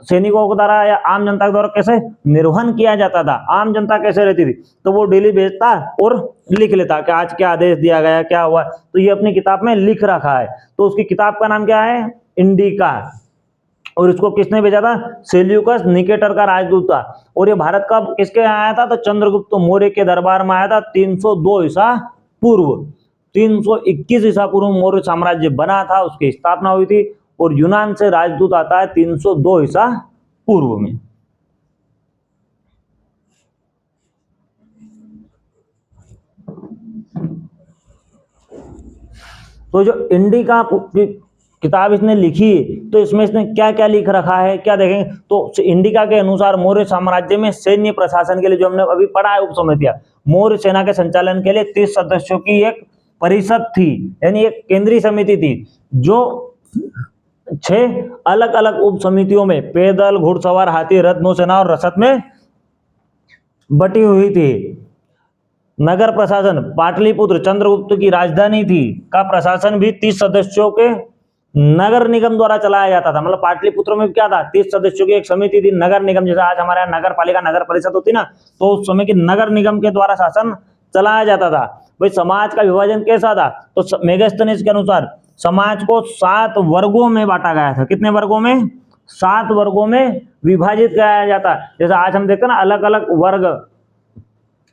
सैनिकों के द्वारा या आम जनता के द्वारा कैसे निर्वहन किया जाता था, आम जनता कैसे रहती थी, तो वो डेली भेजता और लिख लेता कि आज क्या आदेश दिया गया, क्या हुआ। तो ये अपनी किताब में लिख रखा है। तो उसकी किताब का नाम क्या है, इंडिका। और इसको किसने भेजा था, सेल्यूकस निकेटर का राजदूत था। और ये भारत का किसके आया था, तो चंद्रगुप्त मौर्य के दरबार में आया था 302 ईसा पूर्व। 321 ईसा पूर्व मौर्य साम्राज्य बना था, उसकी स्थापना हुई थी। और यूनान से राजदूत आता है 302 ईसा पूर्व में। तो जो इंडिका किताब इसने लिखी, तो इसमें इसने क्या क्या लिख रखा है, क्या देखेंगे। तो इंडिका के अनुसार मौर्य साम्राज्य में सैन्य प्रशासन के लिए, जो हमने अभी पढ़ा है, उपसमितियां, मौर्य सेना के संचालन के लिए 30 सदस्यों की एक परिषद थी, यानी एक केंद्रीय समिति थी, जो 6 अलग अलग उप समितियों में पैदल, घुड़सवार, हाथी, रथ, नौसेना और रसद में बटी हुई थी। नगर प्रशासन, पाटलिपुत्र चंद्रगुप्त की राजधानी थी, का प्रशासन भी 30 सदस्यों के नगर निगम द्वारा चलाया जाता था। मतलब पाटलिपुत्र में क्या था, 30 सदस्यों की एक समिति थी, नगर निगम, जैसे आज हमारे यहाँ नगर पालिका नगर परिषद होती ना, तो उस समय की नगर निगम के द्वारा शासन चलाया जाता था। भाई समाज का विभाजन कैसा था, तो मेगास्थनीज के अनुसार समाज को 7 वर्गों में बांटा गया था। कितने वर्गों में, 7 वर्गों में विभाजित किया जाता। जैसे आज हम देखते हैं ना अलग अलग वर्ग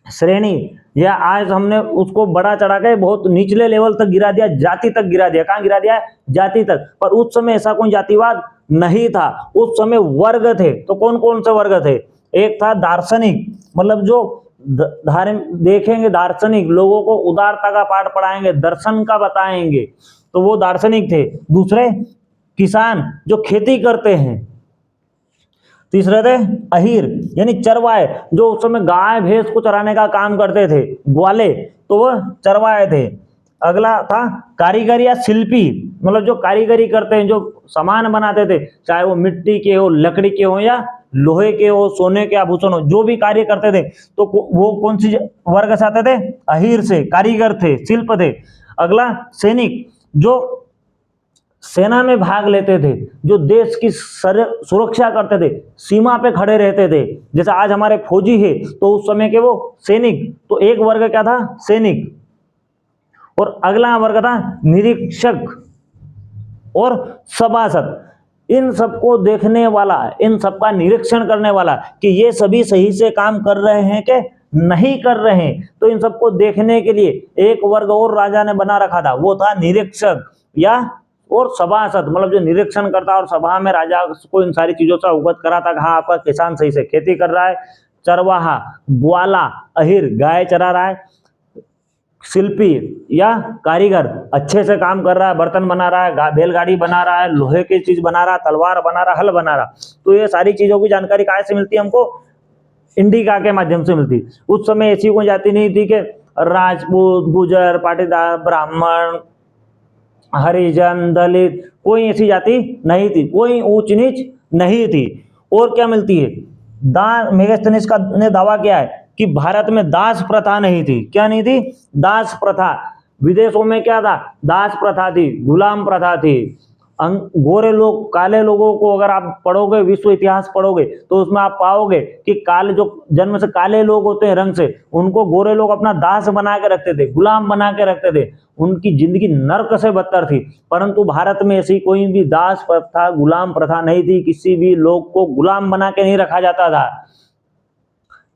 श्रेणी, या आज हमने उसको बड़ा चढ़ा के बहुत निचले लेवल तक गिरा दिया, जाति तक गिरा दिया। कहां गिरा दिया, जाति तक। पर उस समय ऐसा कोई जातिवाद नहीं था, उस समय वर्ग थे। तो कौन कौन से वर्ग थे, एक था दार्शनिक, मतलब जो देखेंगे दार्शनिक, लोगों को उदारता का पाठ पढ़ाएंगे, दर्शन का बताएंगे, तो वो दार्शनिक थे। दूसरे किसान, जो खेती करते हैं। तीसरे थे अहीर, यानी चरवाए, जो उस समय गाय भैंस को चराने का काम करते थे, ग्वाले, तो वह चरवाए थे। अगला था कारीगर या शिल्पी, मतलब जो कारीगरी करते हैं, जो सामान बनाते थे, चाहे वो मिट्टी के हो, लकड़ी के हो, या लोहे के हो, सोने के आभूषण हो, जो भी कार्य करते थे, तो वो कौन सी वर्ग से आते थे, अहीर से, कारीगर थे, शिल्प थे। अगला सैनिक, जो सेना में भाग लेते थे, जो देश की सुरक्षा करते थे, सीमा पे खड़े रहते थे। जैसे आज हमारे फौजी है, तो उस समय के वो सैनिक। तो एक वर्ग क्या था, सैनिक। और अगला वर्ग था निरीक्षक और सभासद। इन सबको देखने वाला, इन सबका निरीक्षण करने वाला कि ये सभी सही से काम कर रहे हैं कि नहीं कर रहे हैं। तो इन सबको देखने के लिए एक वर्ग और राजा ने बना रखा था, वो था निरीक्षक या और सभासद, मतलब जो निरीक्षण करता और सभा में राजा को इन सारी चीजों से अवगत कराता कि हाँ आपका किसान सही से खेती कर रहा है। चरवाहा, ग्वाला, अहीर गाय चरा रहा है। शिल्पी या कारीगर अच्छे से काम कर रहा है, बर्तन बना रहा है, बैलगाड़ी बना रहा है, लोहे की चीज बना रहा है, तलवार बना रहा है, हल बना रहा। तो ये सारी चीजों की जानकारी कहाँ से मिलती है हमको, इंडिका के माध्यम से मिलती। उस समय ऐसी कोई जाति नहीं थी कि राजपूत, गुजर, पाटीदार, ब्राह्मण, हरिजन, दलित, कोई ऐसी जाति नहीं थी, कोई ऊंच नीच नहीं थी। और क्या मिलती है, मेगास्थनीज का ने दावा किया है कि भारत में दास प्रथा नहीं थी। क्या नहीं थी? दास प्रथा। विदेशों में क्या था? दास प्रथा थी, गुलाम प्रथा थी। गोरे लोग, काले लोगों को अगर आप पढ़ोगे, विश्व इतिहास पढ़ोगे, तो उसमें आप पाओगे कि काले, जो जन्म से काले लोग होते हैं रंग से, उनको गोरे लोग अपना दास बना के रखते थे, गुलाम बना के रखते थे। उनकी जिंदगी नर्क से बदतर थी। परंतु भारत में ऐसी कोई भी दास प्रथा, गुलाम प्रथा नहीं थी। किसी भी लोग को गुलाम बना के नहीं रखा जाता था।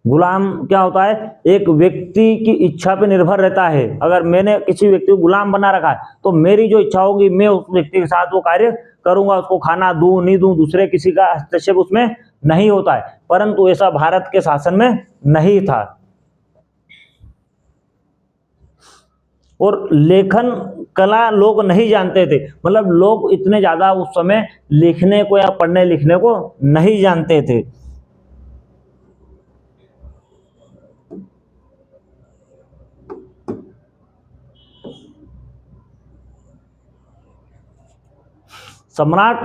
गुलाम क्या होता है? एक व्यक्ति की इच्छा पे निर्भर रहता है। अगर मैंने किसी व्यक्ति को गुलाम बना रखा है, तो मेरी जो इच्छा होगी, मैं उस व्यक्ति के साथ वो कार्य करूंगा। उसको खाना दूं नहीं दूं, दूसरे किसी का हस्तक्षेप उसमें नहीं होता है। परंतु ऐसा भारत के शासन में नहीं था। और लेखन कला लोग नहीं जानते थे। मतलब लोग इतने ज्यादा उस समय लिखने को या पढ़ने लिखने को नहीं जानते थे। सम्राट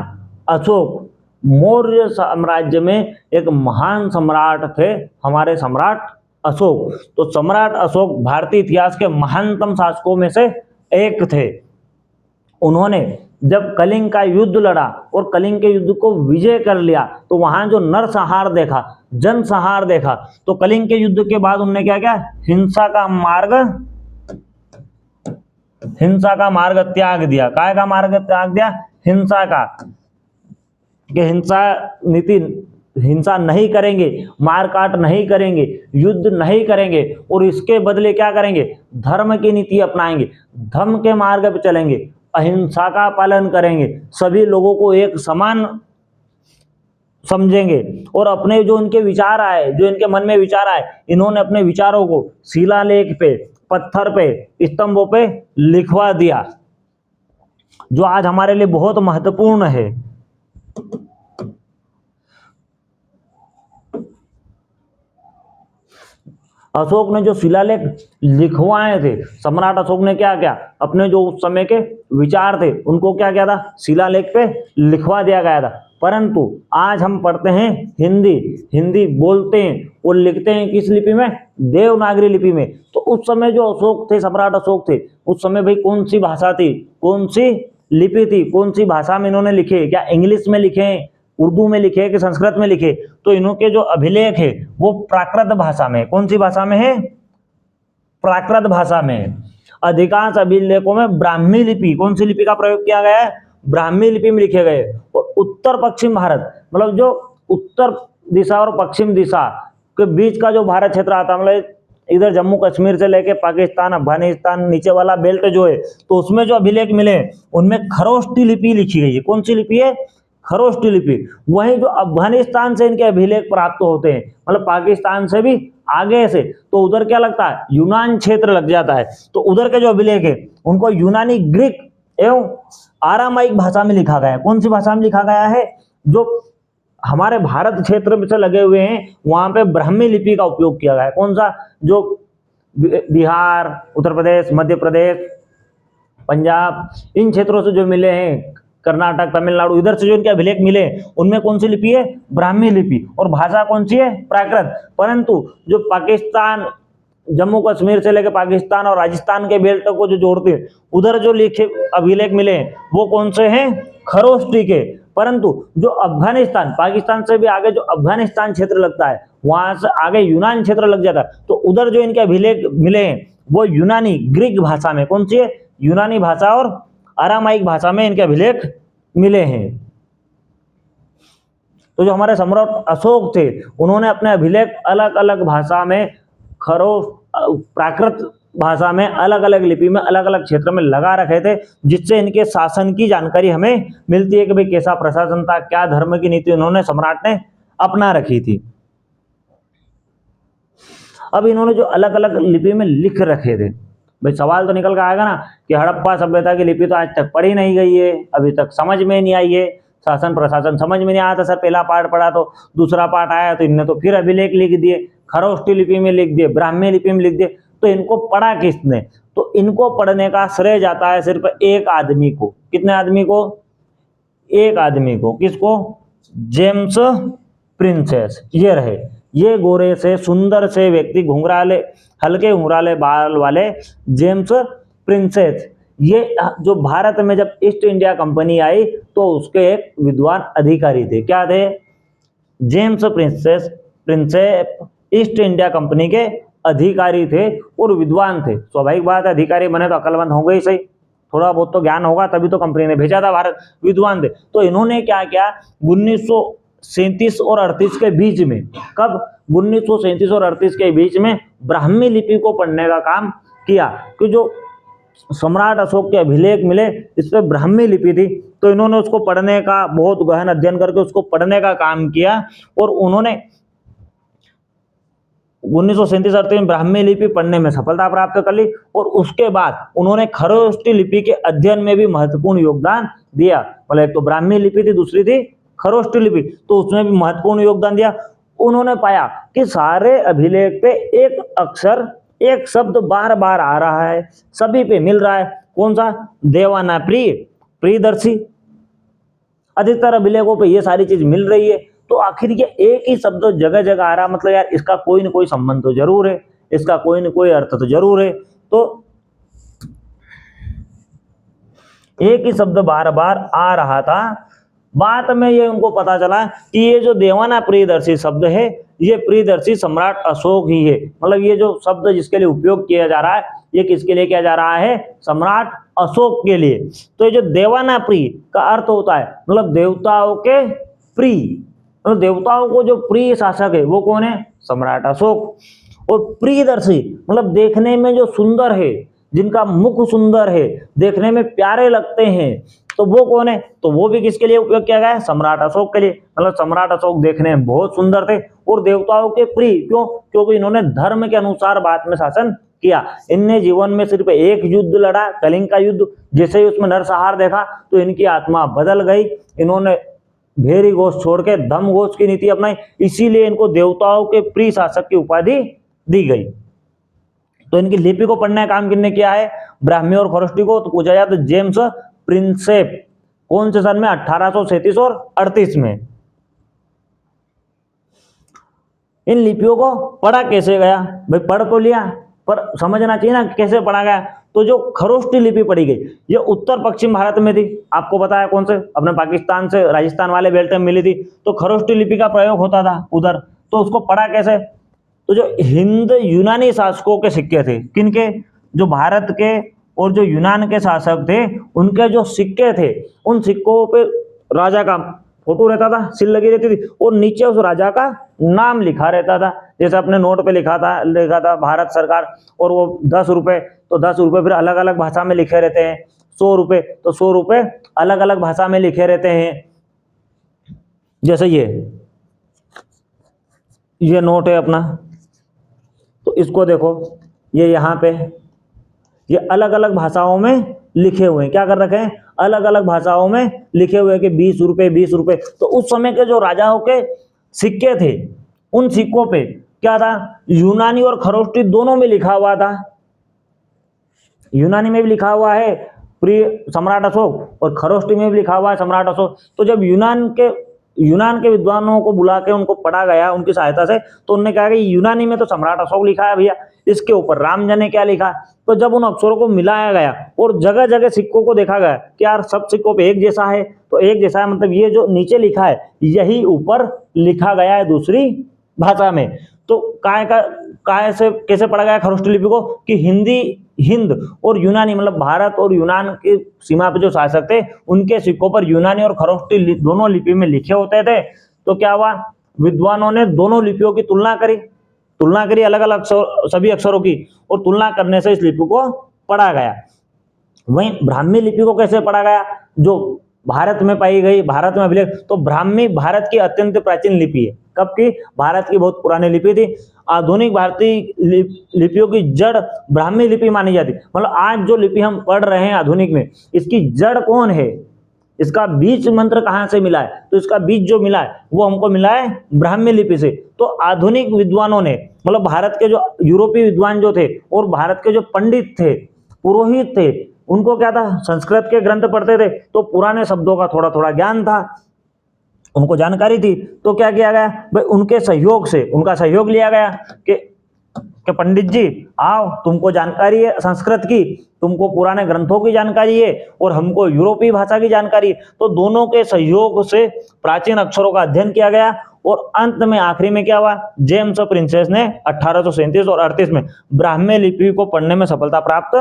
अशोक मौर्य साम्राज्य में एक महान सम्राट थे, हमारे सम्राट अशोक। तो सम्राट अशोक भारतीय इतिहास के महानतम शासकों में से एक थे। उन्होंने जब कलिंग का युद्ध लड़ा और कलिंग के युद्ध को विजय कर लिया, तो वहां जो नरसंहार देखा, जनसंहार देखा, तो कलिंग के युद्ध के बाद उन्होंने क्या किया? हिंसा का मार्ग त्याग दिया। काय का मार्ग त्याग दिया? हिंसा का। कि हिंसा नहीं करेंगे, मारकाट नहीं करेंगे, युद्ध नहीं करेंगे, और इसके बदले क्या करेंगे? धर्म की नीति अपनाएंगे, धर्म के मार्ग पर चलेंगे, अहिंसा का पालन करेंगे, सभी लोगों को एक समान समझेंगे। और अपने जो इनके विचार आए, जो इनके मन में विचार आए, इन्होंने अपने विचारों को शिलालेख पे, पत्थर पे, स्तंभों पे लिखवा दिया, जो आज हमारे लिए बहुत महत्वपूर्ण है। अशोक ने जो शिलालेख लिखवाए थे, सम्राट अशोक ने क्या किया? अपने जो उस समय के विचार थे, उनको क्या किया था? शिलालेख पे लिखवा दिया गया था। परंतु आज हम पढ़ते हैं हिंदी बोलते हैं और लिखते हैं किस लिपि में? देवनागरी लिपि में। तो उस समय जो अशोक थे, सम्राट अशोक थे, उस समय भाई कौन सी भाषा थी, कौन सी लिपि थी, कौन सी भाषा में इन्होंने लिखे? क्या इंग्लिश में लिखे, उर्दू में लिखे कि संस्कृत में लिखे? तो इनके जो अभिलेख है वो प्राकृत भाषा में। कौन सी भाषा में है? प्राकृत भाषा में। अधिकांश अभिलेखों में ब्राह्मी लिपि, कौन सी लिपि का प्रयोग किया गया है? ब्राह्मी लिपि में लिखे गए। और उत्तर पश्चिम भारत, मतलब जो उत्तर दिशा और पश्चिम दिशा के बीच का जो भारत क्षेत्र आता, मतलब इधर जम्मू कश्मीर से लेके पाकिस्तान, अफगानिस्तान, नीचे वाला बेल्ट जो है, तो उसमें जो अभिलेख मिले उनमें खरोष्टी लिपि लिखी गई है। कौन सी लिपि है? खरोष्टी लिपि। वहीं जो अफगानिस्तान से इनके अभिलेख प्राप्त होते हैं, मतलब पाकिस्तान से भी आगे से, तो उधर क्या लगता है? यूनान क्षेत्र लग जाता है। तो उधर के जो अभिलेख है उनको यूनानी, ग्रीक एवं आरामाइक भाषा में लिखा गया है। कौन सी भाषा में लिखा गया है? जो हमारे भारत क्षेत्र में से लगे हुए हैं वहां पे ब्राह्मी लिपि का उपयोग किया गया है। कौन सा? जो बिहार, उत्तर प्रदेश, मध्य प्रदेश, पंजाब, इन क्षेत्रों से जो मिले हैं, कर्नाटक, तमिलनाडु, इधर से जो इनके अभिलेख मिले, उनमें कौन सी लिपि है? ब्राह्मी लिपि। और भाषा कौन सी है? प्राकृत। परंतु जो पाकिस्तान, जम्मू कश्मीर से लेकर पाकिस्तान और राजस्थान के बेल्ट को जो जोड़ते हैं, उधर जो लिखे अभिलेख मिले वो कौन से हैं? खरोष्टी के। परंतु जो अफगानिस्तान, पाकिस्तान से भी आगे जो अफगानिस्तान क्षेत्र लगता है, वहां से आगे यूनान क्षेत्र लग जाता है, तो उधर जो इनके अभिलेख मिले हैं वो यूनानी, ग्रीक भाषा में। कौन सी है? यूनानी भाषा और आरामाइक भाषा में इनके अभिलेख मिले हैं। तो जो हमारे सम्राट अशोक थे, उन्होंने अपने अभिलेख अलग अलग भाषा में, प्राकृत भाषा में, अलग अलग लिपि में, अलग अलग क्षेत्र में लगा रखे थे, जिससे इनके शासन की जानकारी हमें मिलती है कि भाई कैसा प्रशासन था, क्या धर्म की नीति उन्होंने, सम्राट ने अपना रखी थी। अब इन्होंने जो अलग अलग लिपि में लिख रखे थे, भाई सवाल तो निकल कर आएगा ना कि हड़प्पा सभ्यता की लिपि तो आज तक पढ़ी नहीं गई है, अभी तक समझ में नहीं आई है, शासन प्रशासन समझ में नहीं आया था। सर पहला पार्ट पढ़ा तो दूसरा पार्ट आया तो इनने तो फिर अभिलेख लिख दिए, खरोष्टी लिपि में लिख दिए, ब्राह्मी लिपि में लिख दिए, तो इनको पढ़ा किसने? तो इनको पढ़ने का श्रेय जाता है सिर्फ एक आदमी को। कितने आदमी को? एक आदमी को। किसको? जेम्स प्रिंसेस, ये रहे, ये गोरे से सुंदर से व्यक्ति, घुंघराले, हल्के घुंघराले बाल वाले जेम्स प्रिंसेस, ये जो भारत में जब ईस्ट इंडिया कंपनी आई तो उसके एक विद्वान अधिकारी थे। क्या थे? James Prinsep east India company के अधिकारी थे और विद्वान थे। स्वाभाविक बात है, अधिकारी बने तो अक्लमंद होंगे ही सही, थोड़ा बहुत तो ज्ञान होगा, तभी तो कंपनी ने भेजा था भारत। विद्वान थे तो इन्होंने क्या किया, 1937 और 38 के बीच में, कब? 1937 और 38 के बीच में ब्राह्मी लिपि को पढ़ने का काम किया। कि जो सम्राट अशोक के अभिलेख मिले इस पर ब्राह्मी लिपि थी, तो इन्होंने उसको पढ़ने का बहुत गहन अध्ययन करके उसको पढ़ने का काम किया और उन्होंने 1937 में ब्राह्मी लिपि पढ़ने में सफलता प्राप्त कर ली। और उसके बाद उन्होंने खरोष्टी लिपि के अध्ययन में भी महत्वपूर्ण योगदान दिया। मतलब एक तो ब्राह्मी लिपि थी, दूसरी थी खरोष्टी लिपि, तो उसमें भी महत्वपूर्ण योगदान दिया। उन्होंने पाया कि सारे अभिलेख पे एक अक्षर, एक शब्द बार बार आ रहा है, सभी पे मिल रहा है। कौन सा? देवाना प्रिय, प्रियदर्शी। अधिकतर अभिलेखों पे ये सारी चीज मिल रही है, तो आखिर ये एक ही शब्द जगह जगह आ रहा, मतलब यार इसका कोई न कोई संबंध तो जरूर है, इसका कोई न कोई अर्थ तो जरूर है। तो एक ही शब्द बार बार आ रहा था। बाद में ये उनको पता चला कि ये जो देवाना प्रियदर्शी शब्द है, ये प्रियदर्शी सम्राट अशोक ही है। मतलब ये जो शब्द जिसके लिए उपयोग किया जा रहा है, ये किसके लिए किया जा रहा है? सम्राट अशोक के लिए। तो ये जो देवाना प्रिय का अर्थ होता है, मतलब देवताओं के प्रिय, मतलब देवताओं को जो प्रिय शासक है वो कौन है? सम्राट अशोक। और प्रियदर्शी मतलब देखने में जो सुंदर है, जिनका मुख सुंदर है, देखने में प्यारे लगते हैं, तो वो कौन है? तो वो भी किसके लिए उपयोग किया गया है? सम्राट अशोक के लिए। मतलब सम्राट अशोक देखने में बहुत सुंदर थे और देवताओं के प्रिय। क्यों? क्योंकि इन्होंने धर्म के अनुसार बाद में शासन किया। इनने जीवन में सिर्फ एक युद्ध लड़ा, कलिंग का युद्ध। जैसे ही उसमें नरसंहार देखा तो इनकी आत्मा बदल गई। इन्होंने भेरी घोष छोड़ के धम्म घोष की नीति अपनाई, इसीलिए इनको देवताओं के प्रिय शासक की उपाधि दी गई। तो इनकी लिपि को पढ़ने का काम किसने किया है? ब्राह्मी और खरोष्टी को। तो पूछा जाए तो जेम्स प्रिंसेप। कौन से सन में? 1837 और 38 में। इन लिपियों को पढ़ा कैसे गया? भाई पढ़ तो लिया, पर समझना चाहिए ना कैसे पढ़ा गया। तो जो खरोष्टी लिपि पढ़ी गई, ये उत्तर पश्चिम भारत में थी। आपको बताया कौन से? अपने पाकिस्तान से राजस्थान वाले बेल्ट में मिली थी। तो खरोष्टी लिपि का प्रयोग होता था उधर। तो उसको पढ़ा कैसे? तो जो हिंद यूनानी शासकों के सिक्के थे, किनके? जो भारत के और जो यूनान के शासक थे, उनके जो सिक्के थे, उन सिक्कों पे राजा का फोटो रहता था, सील लगी रहती थी, और नीचे उस राजा का नाम लिखा रहता था। जैसे अपने नोट पे लिखा था भारत सरकार, और वो 10 रुपए, तो 10 रुपए फिर अलग अलग भाषा में लिखे रहते हैं। 100 रुपए, तो 100 रुपए अलग अलग भाषा में लिखे रहते हैं। जैसे ये नोट है अपना, तो इसको देखो, ये यहाँ पे ये अलग अलग भाषाओं में लिखे हुए हैं। क्या कर रखे हैं? अलग अलग भाषाओं में लिखे हुए कि 20 रुपए 20 रुपए। तो उस समय के जो राजाओं के सिक्के थे, उन सिक्कों पे क्या था? यूनानी और खरोष्टी दोनों में लिखा हुआ था। यूनानी में भी लिखा हुआ है प्रिय सम्राट अशोक, और खरोष्टी में भी लिखा हुआ है सम्राट अशोक। तो जब यूनान के विद्वानों को बुला के उनको पढ़ा गया उनकी सहायता से, तो उन्होंने कहा कि यूनानी में तो सम्राट अशोक लिखा है भैया, इसके ऊपर राम जाने क्या लिखा। तो जब उन अक्षरों को मिलाया गया और जगह जगह सिक्कों को देखा गया कि यार सब सिक्कों पे एक जैसा है, तो एक जैसा है मतलब ये जो नीचे लिखा है यही ऊपर लिखा गया है दूसरी भाषा में। तो काय से कैसे पढ़ा गया खरोष्टी लिपि को? कि हिंद और यूनानी, मतलब भारत और यूनान की सीमा पे जो शासक थे, उनके सिक्कों पर यूनानी और खरोष्टी दोनों लिपि में लिखे होते थे। तो क्या हुआ? विद्वानों ने दोनों लिपियों की तुलना करी अलग अलग सभी अक्षरों की, और तुलना करने से इस लिपि को पढ़ा गया। वहीं ब्राह्मी लिपि को कैसे पढ़ा गया? जो भारत में पाई गई, भारत में अभिलेख, तो ब्राह्मी भारत की अत्यंत प्राचीन लिपि है। कब की? भारत की बहुत पुरानी लिपि थी। आधुनिक भारतीय लिपियों की जड़ ब्राह्मी लिपि मानी जाती। मतलब आज जो लिपि हम पढ़ रहे हैं आधुनिक में, इसकी जड़ कौन है? इसका बीज मंत्र कहाँ से मिला है? तो इसका बीज जो मिला है वो हमको मिला है ब्राह्मी लिपि से। तो आधुनिक विद्वानों ने, मतलब भारत के जो यूरोपीय विद्वान जो थे और भारत के जो पंडित थे, पुरोहित थे, उनको क्या था? संस्कृत के ग्रंथ पढ़ते थे, तो पुराने शब्दों का थोड़ा थोड़ा ज्ञान था। उनको जानकारी थी, तो क्या किया गया भाई, उनके सहयोग से, उनका सहयोग लिया गया कि पंडित जी आओ, तुमको जानकारी है संस्कृत की, तुमको पुराने ग्रंथों की जानकारी है और हमको यूरोपीय भाषा की जानकारी है। तो दोनों के सहयोग से प्राचीन अक्षरों का अध्ययन किया गया और अंत में आखिरी में क्या हुआ, जेम्स प्रिंसेस ने 1837 और 38 में ब्राह्मी लिपि को पढ़ने में सफलता प्राप्त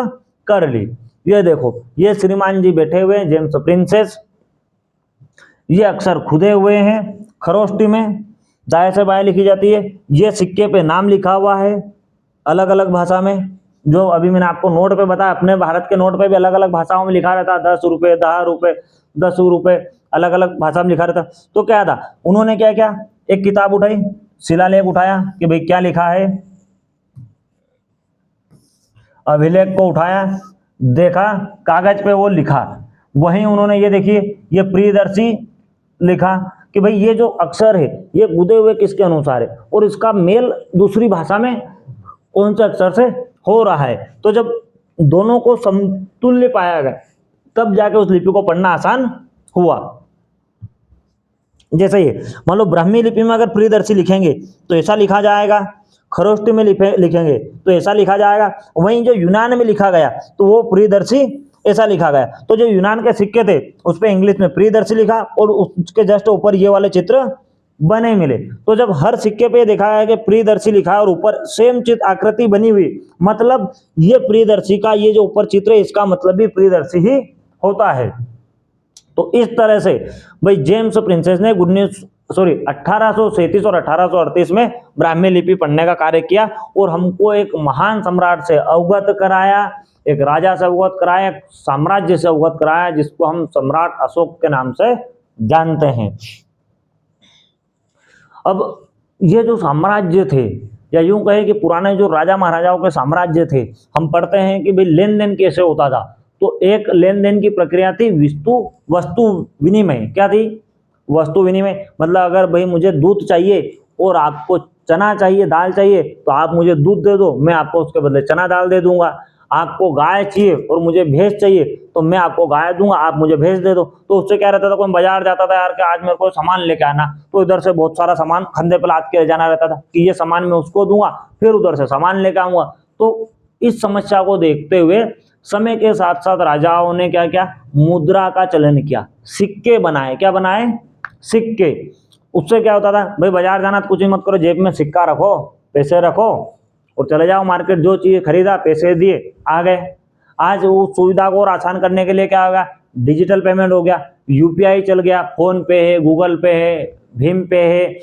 कर ली। ये देखो, ये श्रीमान जी बैठे हुए हैं, जेम्स प्रिंसेस, ये अक्षर खुदे हुए हैं खरोष्टी में, दाएं से बाएं लिखी जाती है। ये सिक्के पे नाम लिखा हुआ है अलग अलग भाषा में, जो अभी मैंने आपको नोट पे बताया, अपने भारत के नोट पे भी अलग अलग भाषाओं में लिखा रहता, 10 रुपये, 10 रुपये, 10 रुपये, अलग अलग भाषा में लिखा रहता। तो क्या था, उन्होंने क्या किया, एक किताब उठाई, शिलालेख उठाया कि भाई क्या लिखा है, अभिलेख को उठाया, देखा कागज पे वो लिखा, वहीं उन्होंने ये देखिए, ये प्रियदर्शी लिखा कि भाई ये जो अक्षर है ये गुदे हुए किसके अनुसार है और इसका मेल दूसरी भाषा में कौन से अक्षर से हो रहा है। तो जब दोनों को समतुल्य पाया गया तब जाके उस लिपि को पढ़ना आसान हुआ। जैसे ये मान लो ब्राह्मी लिपि में अगर प्रियदर्शी लिखेंगे तो ऐसा लिखा जाएगा, खरोष्टी में लिखेंगे तो ऐसा लिखा जाएगा, वहीं जो यूनान में लिखा गया तो वो प्रियदर्शी ऐसा लिखा गया। तो जो यूनान के सिक्के थे उस पर इंग्लिश में प्रियदर्शी लिखा और उसके जस्ट ऊपर ये वाले चित्र बने मिले। तो जब हर सिक्के पे देखा है कि प्रियदर्शी लिखा है और ऊपर सेम चित्र आकृति बनी हुई, मतलब ये प्रियदर्शी का ये जो ऊपर चित्र है इसका मतलब भी प्रियदर्शी ही होता है। तो इस तरह से भाई जेम्स प्रिंसेस ने 1837 और 1838 में ब्राह्मी लिपि पढ़ने का कार्य किया और हमको एक महान सम्राट से अवगत कराया, एक राजा से अवगत कराया, एक साम्राज्य से अवगत कराया जिसको हम सम्राट अशोक के नाम से जानते हैं। अब ये जो साम्राज्य थे, या यूं कहे कि पुराने जो राजा महाराजाओं के साम्राज्य थे, हम पढ़ते हैं कि भाई लेन देन कैसे होता था। तो एक लेन देन की प्रक्रिया थी वस्तु विनिमय। क्या थी? वस्तु विनिमय। मतलब अगर भाई मुझे दूध चाहिए और आपको चना चाहिए, दाल चाहिए, तो आप मुझे दूध दे दो, मैं आपको उसके बदले चना दाल दे दूंगा। आपको गाय चाहिए और मुझे भैंस चाहिए तो मैं आपको गाय दूंगा, आप मुझे भैंस दे दो। तो उससे क्या रहता था, कोई बाजार जाता था यार कि आज मेरे को सामान लेके आना, तो इधर से बहुत सारा सामान कंधे पे लाद के जाना रहता था कि ये सामान मैं उसको दूंगा, फिर उधर से सामान लेके आऊंगा। तो इस समस्या को देखते हुए समय के साथ साथ राजाओं ने क्या किया, मुद्रा का चलन किया, सिक्के बनाए। क्या बनाए? सिक्के। उससे क्या होता था, भाई बाजार जाना तो कुछ ही मत करो, जेब में सिक्का रखो, पैसे रखो और चले जाओ मार्केट, जो चीज़ खरीदा पैसे दिए आ गए। आज उस सुविधा को और आसान करने के लिए क्या हो गया, डिजिटल पेमेंट हो गया, यूपीआई चल गया, फोन पे है, गूगल पे है, भीम पे है,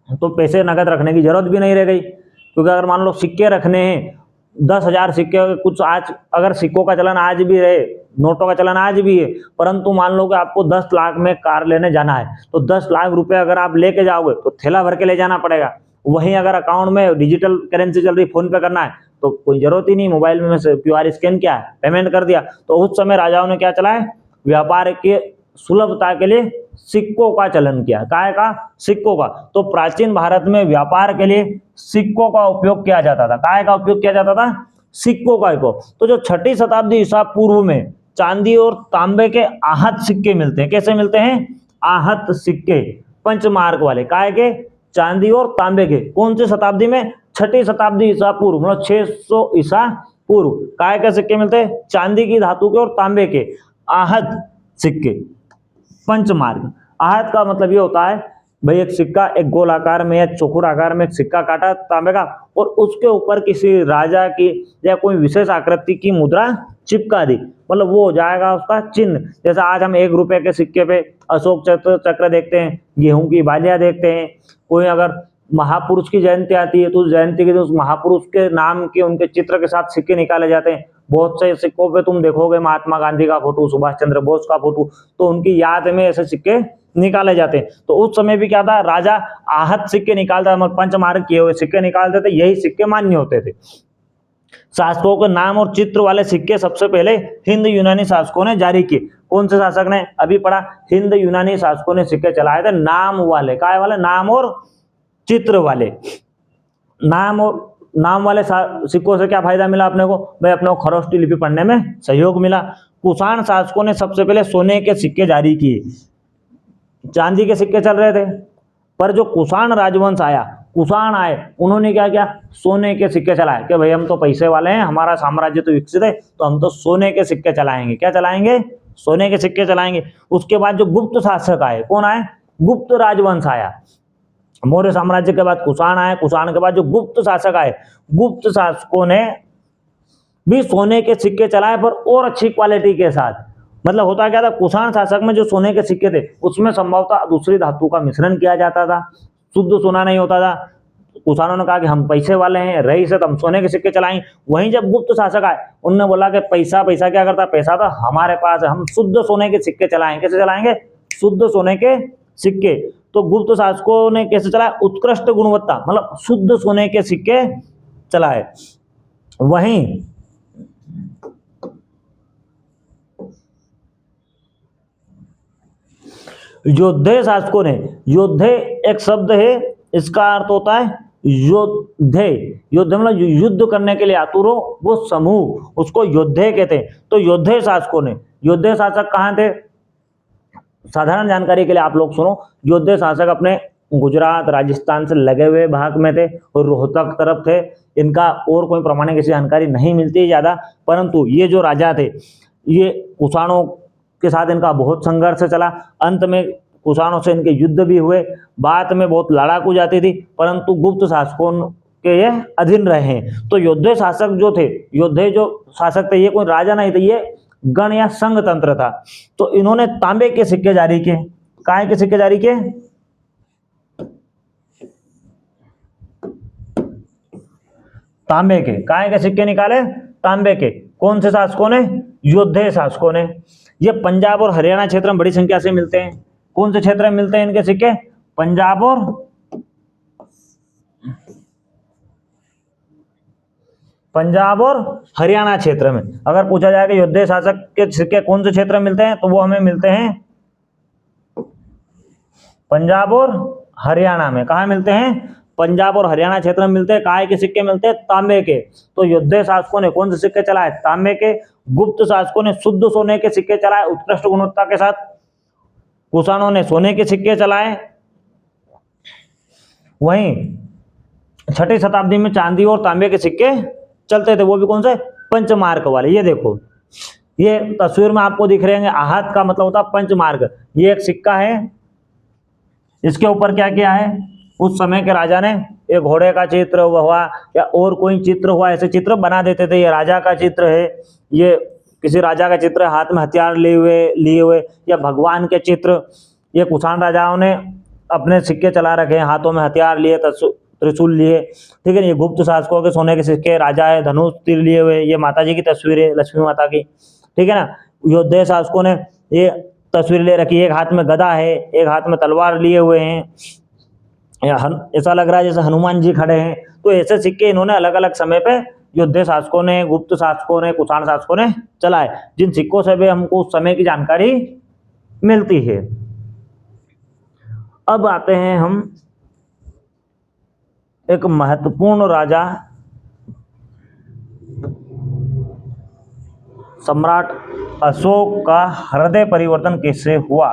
तो पैसे नगद रखने की जरूरत भी नहीं रह गई। क्योंकि अगर मान लो सिक्के रखने हैं, 10,000 सिक्के, कुछ आज अगर सिक्कों का चलन आज भी रहे, नोटों का चलन आज भी है, परंतु मान लो कि आपको 10 लाख में कार लेने जाना है, तो 10 लाख रुपए अगर आप लेके जाओगे तो थैला भर के ले जाना पड़ेगा। वहीं अगर अकाउंट में डिजिटल करेंसी चल रही, फोन पे करना है, तो कोई जरूरत ही नहीं, मोबाइल में क्यूआर स्कैन किया, पेमेंट कर दिया। तो उस समय राजाओं ने क्या चलाया, व्यापार के सुलभता के लिए सिक्कों का चलन किया। काय का? सिक्कों का। तो प्राचीन भारत में व्यापार के लिए सिक्कों का उपयोग किया जाता था। काय का उपयोग किया जाता था? सिक्कों का उपयोग। तो जो 6ठी शताब्दी ईसा पूर्व में चांदी और तांबे के आहत सिक्के मिलते हैं। कैसे मिलते हैं? आहत सिक्के, पंचमार्क वाले। काय के? चांदी और तांबे के। कौन सी शताब्दी में? 6ठी शताब्दी ईसा पूर्व, मतलब 600 ईसा पूर्व। काय के सिक्के मिलते हैं? चांदी की धातु के और तांबे के आहत सिक्के, पंचमार्क। आहत का मतलब ये होता है भाई एक सिक्का एक गोल आकार में या चौकोर आकार में एक सिक्का काटा तांबे का और उसके ऊपर किसी राजा की या कोई विशेष आकृति की मुद्रा चिपका दी, मतलब वो हो जाएगा उसका चिन्ह। जैसे आज हम 1 रुपए के सिक्के पे अशोक चक्र देखते हैं, गेहूं की बालियां देखते हैं। कोई अगर महापुरुष की जयंती आती है तो उस जयंती के दिन उस महापुरुष के नाम के उनके चित्र के साथ सिक्के निकाले जाते हैं। बहुत से सिक्कों पे तुम देखोगे महात्मा गांधी का फोटो, सुभाष चंद्र बोस का फोटो, तो उनकी याद में ऐसे सिक्के निकाले जाते हैं। तो उस समय भी क्या था, राजा आहत सिक्के निकालता, मतलब पंचमार्क किए हुए सिक्के निकालते थे, यही सिक्के मान्य होते थे। शासकों के नाम और चित्र वाले सिक्के सबसे पहले हिंद यूनानी शासकों ने जारी किए। कौन से शासक ने? अभी पढ़ा, हिंद यूनानी शासकों ने सिक्के चलाए थे नाम वाले। काय वाले? नाम और चित्र वाले। नाम वाले सिक्कों से क्या फायदा मिला अपने को? भाई अपने को खरोष्टी लिपि पढ़ने में सहयोग मिला। कुषाण शासकों ने सबसे पहले सोने के सिक्के जारी किए। चांदी के सिक्के चल रहे थे, पर जो कुषाण राजवंश आया, कुषाण आए, उन्होंने क्या किया, सोने के सिक्के चलाए कि भाई हम तो पैसे वाले हैं, हमारा साम्राज्य तो विकसित है, तो हम तो सोने के सिक्के चलाएंगे। क्या चलाएंगे? सोने के सिक्के चलाएंगे। उसके बाद जो गुप्त शासक आए, कौन आए? गुप्त राजवंश आया। मौर्य साम्राज्य के बाद कुषाण आए, कुषाण के बाद जो गुप्त शासक आए, गुप्त शासकों ने भी सोने के सिक्के चलाए, पर और अच्छी क्वालिटी के साथ। मतलब होता क्या था, कुषाण शासक में जो सोने के सिक्के थे उसमें संभवतः दूसरी धातु का मिश्रण किया जाता था, शुद्ध सोना नहीं होता था। कुषाणों ने कहा कि हम पैसे वाले हैं, रईस है, तो हम सोने के सिक्के चलाएंगे। वहीं जब गुप्त शासक आए, उन्होंने बोला कि पैसा पैसा क्या करता है, पैसा तो हमारे पास है, हम शुद्ध सोने के सिक्के चलाएंगे। कैसे चलाएंगे? शुद्ध सोने के सिक्के। तो गुप्त शासकों ने कैसे चलाया? उत्कृष्ट गुणवत्ता, मतलब शुद्ध सोने के सिक्के चलाए। वहीं योद्धे शासकों ने, योद्धे एक शब्द है, इसका अर्थ होता है योद्धे। योद्धे मतलब युद्ध करने के लिए आतुर हो, वो समूह, उसको योद्धे कहते हैं। तो योद्धे शासकों ने, योद्धे शासक कहाँ थे? साधारण जानकारी के लिए आप लोग सुनो, योद्धे शासक अपने गुजरात राजस्थान से लगे हुए भाग में थे और रोहतक तरफ थे। इनका और कोई प्रमाणिक ऐसी जानकारी नहीं मिलती ज़्यादा, परंतु ये जो राजा थे, ये कुषाणों के साथ इनका बहुत संघर्ष चला। अंत में कुषाणों से इनके युद्ध भी हुए, बाद में बहुत लड़ाकू जाती थी, परंतु गुप्त शासकों के ये अधीन रहे। तो योद्धे शासक जो थे, योद्धे जो शासक थे, ये कोई राजा नहीं थे, ये गण या संघ तंत्र था। तो इन्होंने तांबे के सिक्के जारी किए। काय के सिक्के जारी किए? तांबे के। काय के सिक्के निकाले? तांबे के। कौन से शासकों ने? योद्धे शासकों ने। ये पंजाब और हरियाणा क्षेत्र में बड़ी संख्या से मिलते हैं। कौन से क्षेत्र में मिलते हैं इनके सिक्के? पंजाब और हरियाणा क्षेत्र में। अगर पूछा जाए कि योद्धे शासक के सिक्के कौन से क्षेत्र में मिलते हैं, तो वो हमें मिलते हैं पंजाब और हरियाणा में। कहाँ मिलते हैं? पंजाब और हरियाणा क्षेत्र में मिलते हैं। काय के सिक्के मिलते हैं? तांबे के। तो योद्धे शासकों ने कौन से सिक्के चलाए? तांबे के। गुप्त शासकों ने शुद्ध सोने के सिक्के चलाए उत्कृष्ट गुणवत्ता के साथ। कुषाणों ने सोने के सिक्के चलाए। वहीं 6वीं शताब्दी में चांदी और तांबे के सिक्के चलते थे, वो भी कौन से? पंचमार्क वाले। ये देखो, ये तस्वीर में आपको दिख रहे हैं, आहत का मतलब होता है पंचमार्क। ये एक सिक्का है, इसके ऊपर क्या किया है, उस समय के राजा ने एक घोड़े का चित्र हुआ या और कोई चित्र हुआ, ऐसे चित्र बना देते थे। ये राजा का चित्र है, ये किसी राजा का चित्र है, हाथ में हथियार लिए हुए या भगवान के चित्र। ये कुषाण राजाओं ने अपने सिक्के चला रखे हैं, हाथों में हथियार लिए, त्रिशूल लिए, ठीक है। ये गुप्त शासकों के सोने के सिक्के, राजा है धनुष तीर लिए हुए, ये माता जी की तस्वीर है, लक्ष्मी माता की, ठीक है ना। योद्धे शासकों ने ये तस्वीर ले रखी है, एक हाथ में गदा है, एक हाथ में तलवार लिए हुए हैं, ऐसा लग रहा है जैसे हनुमान जी खड़े हैं। तो ऐसे सिक्के इन्होंने अलग अलग समय पे योद्धे शासकों ने, गुप्त शासकों ने, कुषाण शासकों ने चलाए, जिन सिक्कों से भी हमको उस समय की जानकारी मिलती है। अब आते हैं हम एक महत्वपूर्ण राजा सम्राट अशोक का हृदय परिवर्तन कैसे हुआ।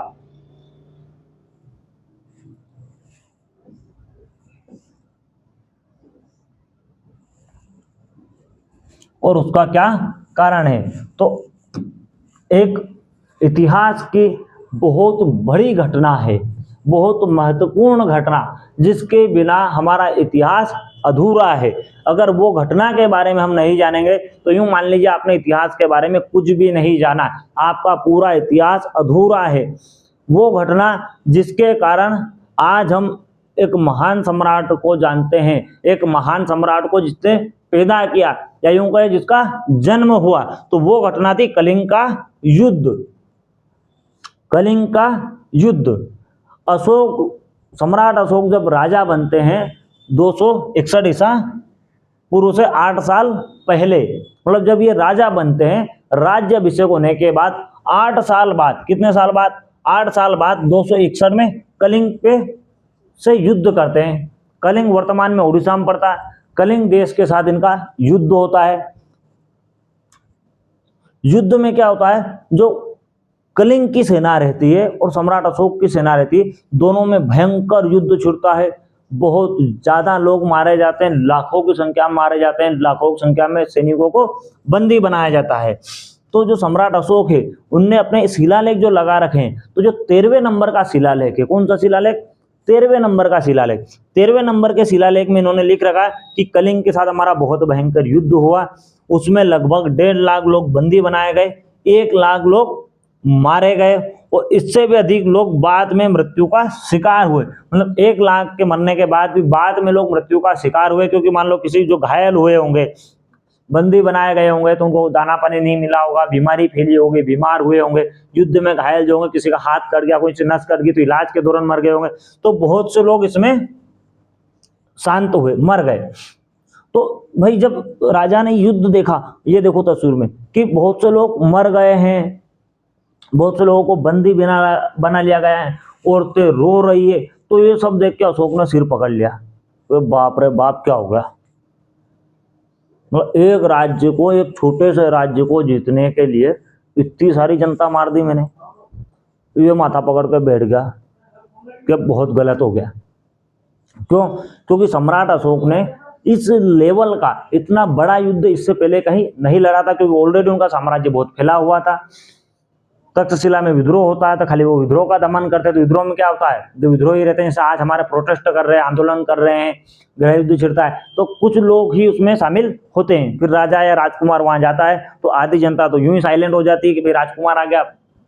और उसका क्या कारण है। तो एक इतिहास की बहुत बड़ी घटना है, बहुत महत्वपूर्ण घटना, जिसके बिना हमारा इतिहास अधूरा है। अगर वो घटना के बारे में हम नहीं जानेंगे तो यूं मान लीजिए आपने इतिहास के बारे में कुछ भी नहीं जाना, आपका पूरा इतिहास अधूरा है। वो घटना जिसके कारण आज हम एक महान सम्राट को जानते हैं, एक महान सम्राट को जिसने पैदा किया, या यूं कहें जिसका जन्म हुआ, तो वो घटना थी कलिंग का युद्ध। कलिंग का युद्ध। अशोक, सम्राट अशोक जब राजा बनते हैं 261 ईसा पूर्व से 8 साल पहले, मतलब जब ये राजा बनते हैं, राज्य अभिषेक होने के बाद 8 साल बाद, कितने साल बाद? 8 साल बाद 261 में कलिंग पे से युद्ध करते हैं। कलिंग वर्तमान में उड़ीसा में पड़ता है। कलिंग देश के साथ इनका युद्ध होता है। युद्ध में क्या होता है, जो कलिंग की सेना रहती है और सम्राट अशोक की सेना रहती है। दोनों में भयंकर युद्ध छिड़ता है, बहुत ज्यादा लोग मारे जाते हैं, लाखों की संख्या में मारे जाते हैं, लाखों की संख्या में सैनिकों को बंदी बनाया जाता है। तो जो सम्राट अशोक है उनने अपने शिलालेख जो लगा रखे हैं, तो जो 13वें नंबर का शिलालेख है, कौन सा शिलालेख? 13वें नंबर का शिलालेख। 13वें नंबर के शिलालेख में इन्होंने लिख रखा है कि कलिंग के साथ हमारा बहुत भयंकर युद्ध हुआ, उसमें लगभग 1.5 लाख लोग बंदी बनाए गए, 1 लाख लोग मारे गए और इससे भी अधिक लोग बाद में मृत्यु का शिकार हुए। मतलब 1 लाख के मरने के बाद भी बाद में लोग मृत्यु का शिकार हुए, क्योंकि मान लो किसी जो घायल हुए होंगे, बंदी बनाए गए होंगे, तो उनको दाना पानी नहीं मिला होगा, बीमारी फैली होगी, बीमार हुए होंगे, युद्ध में घायल जो होंगे, किसी का हाथ कट गया, कोई नस कट गई तो इलाज के दौरान मर गए होंगे, तो बहुत से लोग इसमें शांत हुए, मर गए। तो भाई जब राजा ने युद्ध देखा, ये देखो तस्वीर में कि बहुत से लोग मर गए हैं, बहुत से लोगों को बंदी बना लिया गया है, औरतें रो रही है, तो ये सब देख के अशोक ने सिर पकड़ लिया, तो बाप रे बाप क्या हो गया। एक राज्य को, एक छोटे से राज्य को जीतने के लिए इतनी सारी जनता मार दी मैंने। ये माथा पकड़ के बैठ गया कि बहुत गलत हो गया। क्यों? क्योंकि सम्राट अशोक ने इस लेवल का इतना बड़ा युद्ध इससे पहले कहीं नहीं लड़ा था, क्योंकि ऑलरेडी उनका साम्राज्य बहुत फैला हुआ था। तक्षशिला में विद्रोह होता है तो खाली वो विद्रोह का दमन करते हैं, तो विद्रोह में क्या होता है, जो विद्रोही रहते हैं, जैसे आज हमारे प्रोटेस्ट कर रहे हैं, आंदोलन कर रहे हैं, गृह युद्ध छिड़ता है, तो कुछ लोग ही उसमें शामिल होते हैं। फिर राजा या राजकुमार वहां जाता है तो आधी जनता तो यूं ही साइलेंट हो जाती है कि भाई राजकुमार आ गया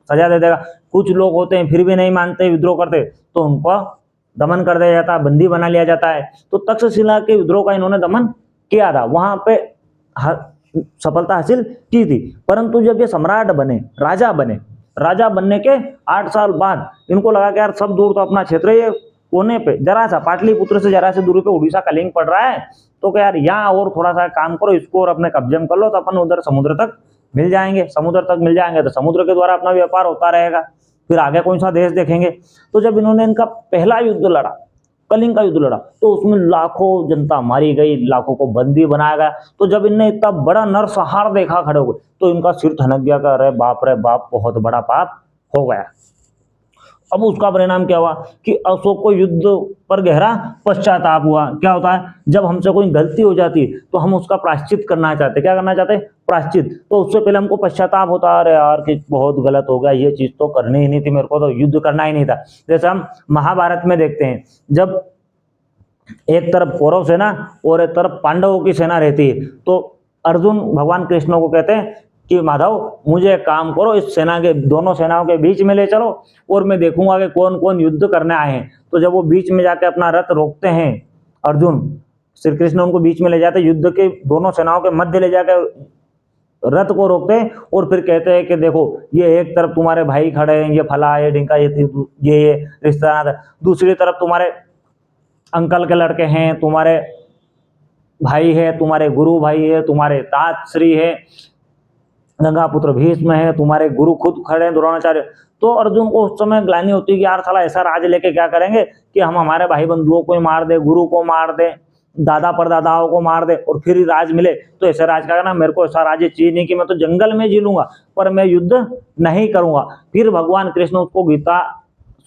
सजा दे देगा। कुछ लोग होते हैं फिर भी नहीं मानते, विद्रोह करते, तो उनको दमन कर दिया जाता है, बंदी बना लिया जाता है। तो तक्षशिला के विद्रोह का इन्होंने दमन किया था, वहां पे सफलता हासिल की थी। परंतु जब ये सम्राट बने, राजा बनने के 8 साल बाद इनको लगा कि यार सब दूर तो अपना क्षेत्र ये कोने पे जरा सा पाटलिपुत्र से जरा से दूरी पे उड़ीसा कलिंग पड़ रहा है, तो क्या यार यहाँ और थोड़ा सा काम करो, इसको और अपने कब्जे में कर लो, तो अपन उधर समुद्र तक मिल जाएंगे, तो समुद्र के द्वारा अपना व्यापार होता रहेगा, फिर आगे कौन सा देश देखेंगे। तो जब इन्होंने इनका पहला युद्ध लड़ा, कलिंग का युद्ध लड़ा, तो उसमें लाखों जनता मारी गई, लाखों को बंदी बनाया गया। तो जब इनने इतना बड़ा नरसंहार देखा खड़े हो, तो इनका सिर ठनक गया, कर रहे बाप रे बाप बहुत बड़ा पाप हो गया। अब उसका परिणाम क्या हुआ कि अशोक को युद्ध पर गहरा पश्चाताप हुआ। क्या होता है, जब हमसे कोई गलती हो जाती है तो हम उसका प्रायश्चित करना चाहते, क्या करना चाहते, प्रायश्चित। तो उससे पहले हमको पश्चाताप होता है, अरे यार कि बहुत गलत हो गया, ये चीज तो करनी ही नहीं थी, मेरे को तो युद्ध करना ही नहीं था। जैसे हम महाभारत में देखते हैं, जब एक तरफ कौरव सेना और एक तरफ पांडवों की सेना रहती है, तो अर्जुन भगवान कृष्ण को कहते हैं कि माधव मुझे एक काम करो, इस सेना के दोनों सेनाओं के बीच में ले चलो और मैं देखूंगा कि कौन कौन युद्ध करने आए हैं। तो जब वो बीच में जाके अपना रथ रोकते हैं, अर्जुन, श्री कृष्ण उनको बीच में ले जाते, युद्ध के दोनों सेनाओं के मध्य ले जाकर रथ को रोकते हैं और फिर कहते हैं कि देखो ये एक तरफ तुम्हारे भाई खड़े हैं, ये फला, ये ढिंका, ये रिश्तेदार, दूसरी तरफ तुम्हारे अंकल के लड़के हैं, तुम्हारे भाई है, तुम्हारे गुरु भाई है, तुम्हारे तात श्री है, गंगा पुत्र भीष्म है, तुम्हारे गुरु खुद खड़े हैं द्रोणाचार्य। तो अर्जुन को उस समय ग्लानि होती है कि यार साला ऐसा राज लेके क्या करेंगे कि हम हमारे भाई बंधुओं को ही मार दे, गुरु को मार दे, दादा परदादाओं को मार दे और फिर ही राज मिले। तो ऐसा राज का ना, मेरे को ऐसा राज चाहिए नहीं कि मैं तो जंगल में जी लूंगा पर मैं युद्ध नहीं करूंगा। फिर भगवान कृष्ण उसको गीता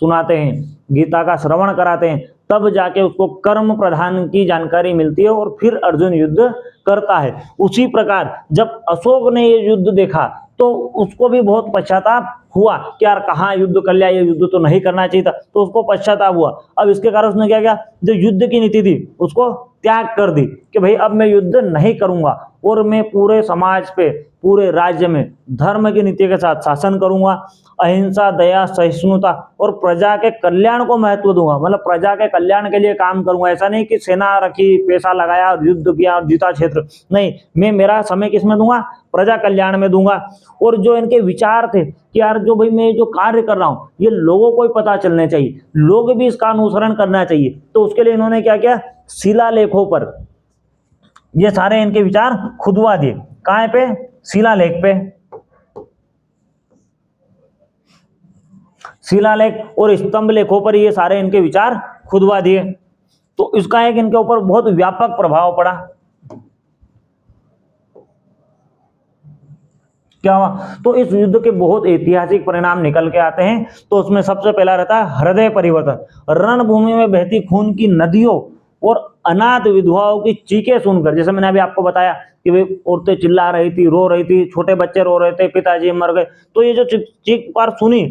सुनाते हैं, गीता का श्रवण कराते हैं, तब जाके उसको कर्म प्रधान की जानकारी मिलती है और फिर अर्जुन युद्ध करता है। उसी प्रकार जब अशोक ने ये युद्ध देखा तो उसको भी बहुत पश्चाताप हुआ कि यार कहाँ युद्ध कर लिया, ये युद्ध तो नहीं करना चाहिए था, तो उसको पश्चाताप हुआ। अब इसके कारण उसने क्या किया, जो युद्ध की नीति थी उसको त्याग कर दी कि भाई अब मैं युद्ध नहीं करूंगा और मैं पूरे समाज पे, पूरे राज्य में धर्म की नीति के साथ शासन करूंगा, अहिंसा, दया, सहिष्णुता और प्रजा के कल्याण को महत्व दूंगा। मतलब प्रजा के कल्याण के लिए काम करूंगा, ऐसा नहीं कि सेना रखी, पैसा लगाया और युद्ध किया और जीता क्षेत्र, नहीं, मैं मेरा समय किसमें दूंगा, प्रजा कल्याण में दूंगा। और जो इनके विचार थे कि यार जो भाई मैं जो कार्य कर रहा हूं ये लोगों को ही पता चलने चाहिए, लोग भी इसका अनुसरण करना चाहिए, तो उसके लिए इन्होंने क्या किया, शिलालेखों पर ये सारे इनके विचार खुदवा दिए। कहां पे, शिलालेख पे, शिलालेख और स्तंभ लेखों पर ये सारे इनके विचार खुदवा दिए। तो इसका एक इनके ऊपर बहुत व्यापक प्रभाव पड़ा। क्या हुआ? तो इस युद्ध के बहुत ऐतिहासिक परिणाम निकल के आते हैं। तो उसमें सबसे पहला रहता है हृदय परिवर्तन। रणभूमि में बहती खून की नदियों और अनाथ विधवाओं की चीखें सुनकर, जैसे मैंने अभी आपको बताया कि वे औरतें चिल्ला रही थी, रो रही थी, छोटे बच्चे रो रहे थे, पिताजी मर गए, तो ये जो चीख पुकार सुनी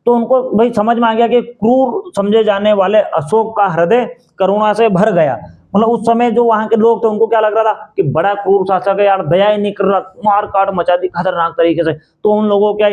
तो उनको भाई समझ में आ गया कि क्रूर समझे जाने वाले अशोक का हृदय करुणा से भर गया। मतलब उस समय जो वहां के लोग थे उनको क्या लग रहा था कि बड़ा क्रूर शासक है यार, दया ही नहीं कर रहा, मार काट मचा दी खतरनाक तरीके से। तो उन लोगों क्या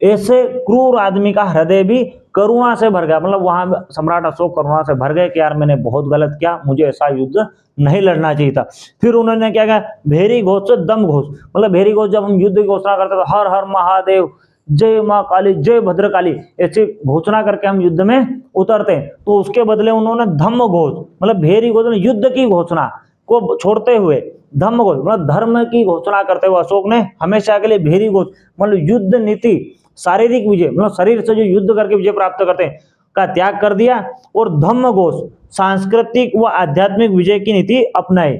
ऐसे क्रूर आदमी का हृदय भी करुणा से भर गया। मतलब वहां सम्राट अशोक करुणा से भर गए कि यार मैंने बहुत गलत किया, मुझे ऐसा युद्ध नहीं लड़ना चाहिए था। फिर उन्होंने क्या कहा, भेरी घोष से दम घोष। मतलब भेरी घोष, जब हम युद्ध की घोषणा करते तो हर हर महादेव, जय माँ काली, जय भद्रकाली, ऐसी घोषणा करके हम युद्ध में उतरते हैं। तो उसके बदले उन्होंने धम्म घोष, मतलब भेरी घोष, युद्ध की घोषणा को छोड़ते हुए धम्म घोष, मतलब धर्म की घोषणा करते हुए अशोक ने हमेशा के लिए भेरी घोष, मतलब युद्ध नीति, शारीरिक विजय, मतलब शरीर से जो युद्ध करके विजय प्राप्त करते हैं, का त्याग कर दिया और धम्म घोष, सांस्कृतिक व आध्यात्मिक विजय की नीति अपनाई।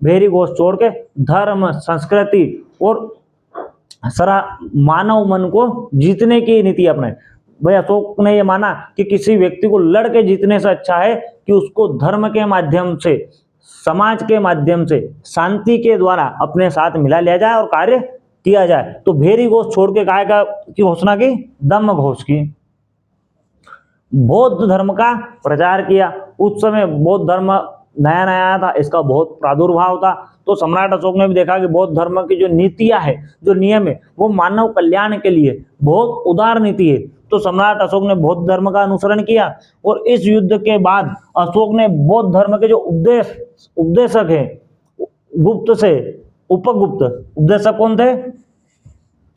भेरी घोष छोड़ के धर्म, संस्कृति और सारा मानव मन को जीतने की नीति अपनाई। भाई अशोक ने यह माना कि किसी व्यक्ति को लड़ के जीतने से अच्छा है कि उसको धर्म के माध्यम से, समाज के माध्यम से, शांति के द्वारा अपने साथ मिला लिया जाए और कार्य किया जाए। तो भेरी घोष छोड़ के काय का की घोषणा की, धम्म घोष की। बौद्ध धर्म का प्रचार किया। उस समय बौद्ध धर्म नया नया आया था, इसका बहुत प्रादुर्भाव था। तो सम्राट अशोक ने भी देखा कि बौद्ध धर्म की जो नीतियां है, जो नियम है, वो मानव कल्याण के लिए बहुत उदार नीति है। तो सम्राट अशोक ने बौद्ध धर्म का अनुसरण किया। और इस युद्ध के बाद अशोक ने बौद्ध धर्म के जो उपदेशक है, गुप्त से उपगुप्त, उपदेशक कौन थे?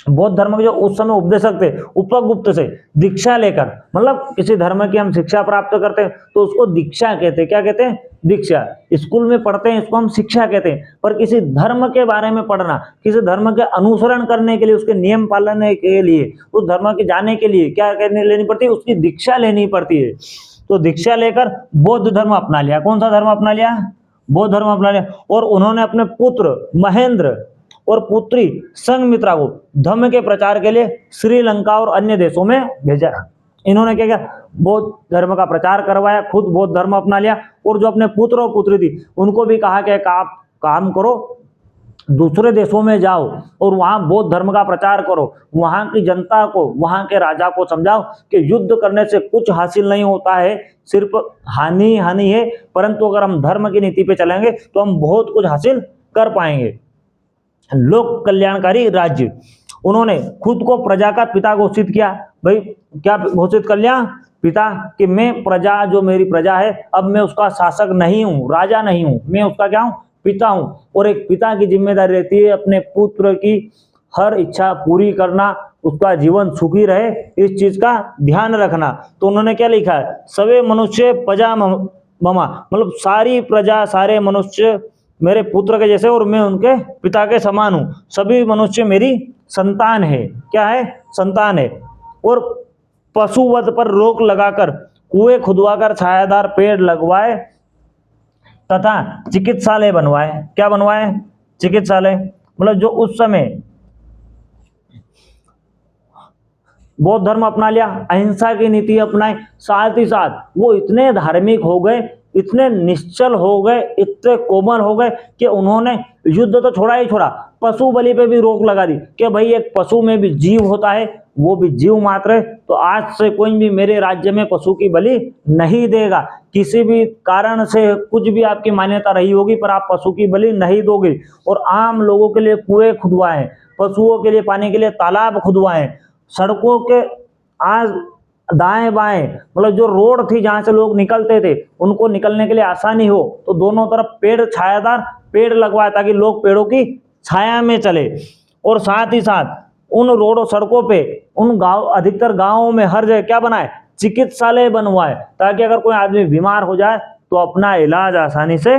बौद्ध धर्म के जो उस समय उपदेशक थे, उपगुप्त से दीक्षा लेकर, मतलब किसी धर्म की हम शिक्षा प्राप्त करते हैं तो उसको दीक्षा कहते हैं। क्या कहते हैं? दीक्षा। स्कूल में पढ़ते हैं, इसको हम शिक्षा कहते हैं। पर किसी धर्म के बारे में पढ़ना, किसी धर्म के अनुसरण करने के लिए, उसके नियम पालन के लिए, उस धर्म के जाने के लिए क्या लेनी पड़ती है? उसकी दीक्षा लेनी पड़ती है। तो दीक्षा लेकर बौद्ध धर्म अपना लिया। कौन सा धर्म अपना लिया? बौद्ध धर्म अपना लिया। और उन्होंने अपने पुत्र महेंद्र और पुत्री संघमित्रा को धर्म के प्रचार के लिए श्रीलंका और अन्य देशों में भेजा। इन्होंने क्या किया? बौद्ध धर्म का प्रचार करवाया, खुद बौद्ध धर्म अपना लिया। और जो अपने पुत्र और पुत्री थी उनको भी कहा कि आप काम करो, दूसरे देशों में जाओ और वहां बौद्ध धर्म का प्रचार करो, वहां की जनता को, वहां के राजा को समझाओ कि युद्ध करने से कुछ हासिल नहीं होता है, सिर्फ हानि हानि है, परंतु अगर हम धर्म की नीति पे चलेंगे तो हम बहुत कुछ हासिल कर पाएंगे। लोक कल्याणकारी राज्य, उन्होंने खुद को प्रजा का पिता घोषित किया। भाई क्या घोषित कर लिया? पिता, कि मैं प्रजा, जो मेरी प्रजा है, अब मैं उसका शासक नहीं हूं, राजा नहीं हूं, मैं उसका क्या हूं? पिता हूं। और एक पिता की जिम्मेदारी रहती है अपने पुत्र की हर इच्छा पूरी करना, उसका जीवन सुखी रहे, इस चीज का ध्यान रखना। तो उन्होंने क्या लिखा है? सवे मनुष्य प्रजा ममा, मतलब सारी प्रजा, सारे मनुष्य मेरे पुत्र के जैसे और मैं उनके पिता के समान हूं। सभी मनुष्य मेरी संतान है। क्या है? संतान है। और पशुवध पर रोक लगाकर कुएं खुदवाकर छायादार पेड़ लगवाए तथा चिकित्सालय बनवाए। क्या बनवाए? चिकित्सालय। मतलब जो उस समय बौद्ध धर्म अपना लिया, अहिंसा की नीति अपनाई, साथ ही साथ वो इतने धार्मिक हो गए, इतने निश्चल हो गए, इतने कोमल हो गए कि उन्होंने युद्ध तो छोड़ा ही छोड़ा, पशु बलि पे भी रोक लगा दी कि भाई एक पशु में भी जीव होता है, वो भी जीव मात्र है। तो आज से कोई भी मेरे राज्य में पशु की बलि नहीं देगा। किसी भी कारण से कुछ भी आपकी मान्यता रही होगी पर आप पशु की बलि नहीं दोगे। और आम लोगों के लिए कुएं खुदवाएं, पशुओं के लिए पानी के लिए तालाब खुदवाएं, सड़कों के आज दाएं बाएं, मतलब जो रोड थी जहां से लोग निकलते थे उनको निकलने के लिए आसानी हो, तो दोनों तरफ पेड़, छायादार पेड़ लगवाए ताकि लोग पेड़ों की छाया में चले। और साथ ही साथ उन रोडों, सड़कों पे, उन गांव, अधिकतर गांवों में हर जगह क्या बनाए? चिकित्सालय बनवाए, ताकि अगर कोई आदमी बीमार हो जाए तो अपना इलाज आसानी से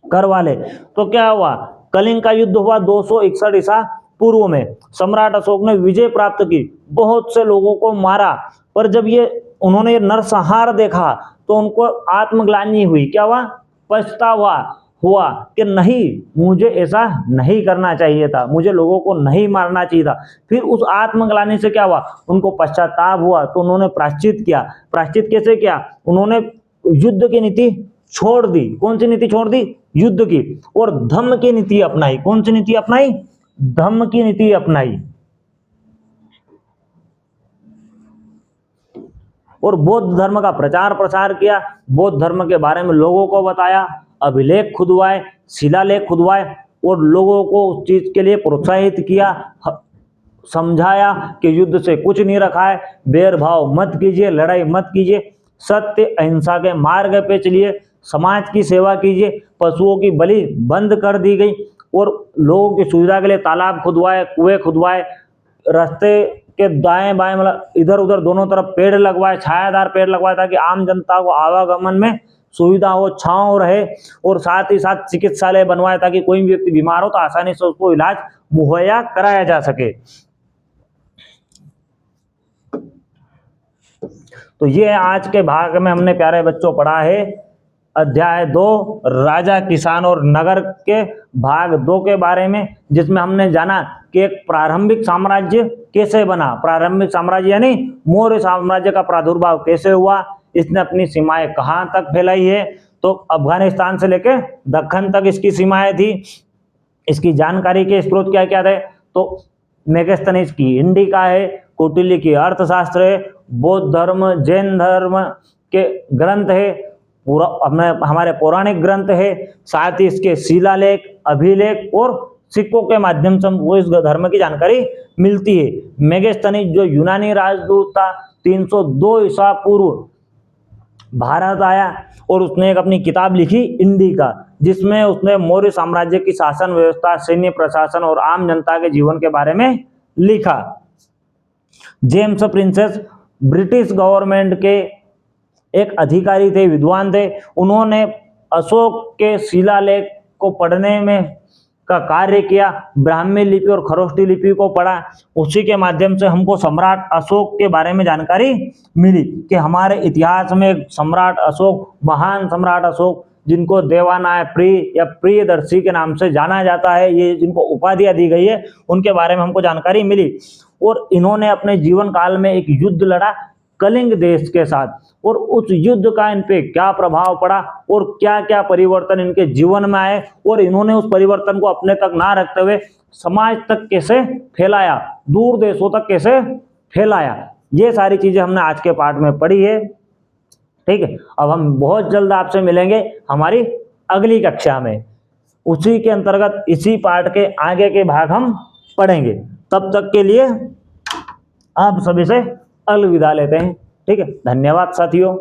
करवा ले। तो क्या हुआ? कलिंग का युद्ध हुआ 261 ईसा पूर्व में। सम्राट अशोक ने विजय प्राप्त की, बहुत से लोगों को मारा। पर जब उन्होंने ये नरसंहार देखा तो उनको आत्मग्लानि हुई। क्या हुआ? पछतावा। हुआ कि नहीं, मुझे ऐसा नहीं करना चाहिए था, मुझे लोगों को नहीं मारना चाहिए था। फिर उस आत्मग्लानि से क्या हुआ, उनको पश्चाताप हुआ, तो उन्होंने प्रायश्चित किया। प्रायश्चित कैसे किया, उन्होंने युद्ध की नीति छोड़ दी। कौन सी नीति छोड़ दी, युद्ध की, और धम्म की नीति अपनाई। कौन सी नीति अपनाई, धम्म की नीति अपनाई। और बौद्ध धर्म का प्रचार प्रसार किया, बौद्ध धर्म के बारे में लोगों को बताया, अभिलेख खुदवाए, शिलालेख खुदवाए, और लोगों को उस चीज के लिए प्रोत्साहित किया, समझाया कि युद्ध से कुछ नहीं रखा है, भेदभाव मत कीजिए, लड़ाई मत कीजिए, सत्य अहिंसा के मार्ग पे चलिए, समाज की सेवा कीजिए। पशुओं की बलि बंद कर दी गई, और लोगों की सुविधा के लिए तालाब खुदवाए, कुएं खुदवाए, रास्ते के दाएं बाएं मतलब इधर उधर दोनों तरफ पेड़ लगवाए, छायादार पेड़ लगवाए, ताकि आम जनता को आवागमन में सुविधा हो, छांव रहे। और साथ ही साथ चिकित्सालय बनवाए, ताकि कोई भी व्यक्ति बीमार हो तो आसानी से उसको इलाज मुहैया कराया जा सके। तो ये आज के भाग में हमने प्यारे बच्चों पढ़ा है अध्याय 2 राजा, किसान और नगर के भाग 2 के बारे में, जिसमें हमने जाना कि एक प्रारंभिक साम्राज्य कैसे बना, प्रारंभिक साम्राज्य यानी मौर्य साम्राज्य का प्रादुर्भाव कैसे हुआ, इसने अपनी सीमाएं कहां तक फैलाई है। तो अफगानिस्तान से लेकर दक्कन तक इसकी सीमाएं थी। इसकी जानकारी के स्रोत क्या क्या थे, तो मेगास्थनीज की हिंदी का है, कौटिल्य की अर्थशास्त्र है, बौद्ध धर्म जैन धर्म के ग्रंथ है, हमारे पौराणिक ग्रंथ है, साथ ही इसके शिलालेख, अभिलेख और सिक्कों के माध्यम से हमको इस धर्म की जानकारी मिलती है। मेगास्थनीज जो यूनानी राजदूत था, 302 ईसा पूर्व भारत आया, और उसने एक अपनी किताब लिखी हिंदी का, जिसमें उसने मौर्य साम्राज्य की शासन व्यवस्था, सैन्य प्रशासन और आम जनता के जीवन के बारे में लिखा। जेम्स प्रिंसेस ब्रिटिश गवर्नमेंट के एक अधिकारी थे, विद्वान थे। उन्होंने अशोक के शिलालेख को पढ़ने में का कार्य किया, ब्राह्मी लिपि और खरोष्टी लिपि को पढ़ा। उसी के माध्यम से हमको सम्राट अशोक के बारे में जानकारी मिली कि हमारे इतिहास में सम्राट अशोक, महान सम्राट अशोक, जिनको देवानाय प्रिय या प्रियदर्शी के नाम से जाना जाता है, ये जिनको उपाधियां दी गई है, उनके बारे में हमको जानकारी मिली। और इन्होंने अपने जीवन काल में एक युद्ध लड़ा कलिंग देश के साथ, और उस युद्ध का इन पे क्या प्रभाव पड़ा और क्या क्या परिवर्तन इनके जीवन में आए, और इन्होंने उस परिवर्तन को अपने तक ना रखते हुए समाज तक कैसे फैलाया, दूर देशों तक कैसे फैलाया, ये सारी चीजें हमने आज के पाठ में पढ़ी है। ठीक है, अब हम बहुत जल्द आपसे मिलेंगे हमारी अगली कक्षा में, उसी के अंतर्गत इसी पाठ के आगे के भाग हम पढ़ेंगे। तब तक के लिए आप सभी से अलविदा लेते हैं। ठीक है, धन्यवाद साथियों।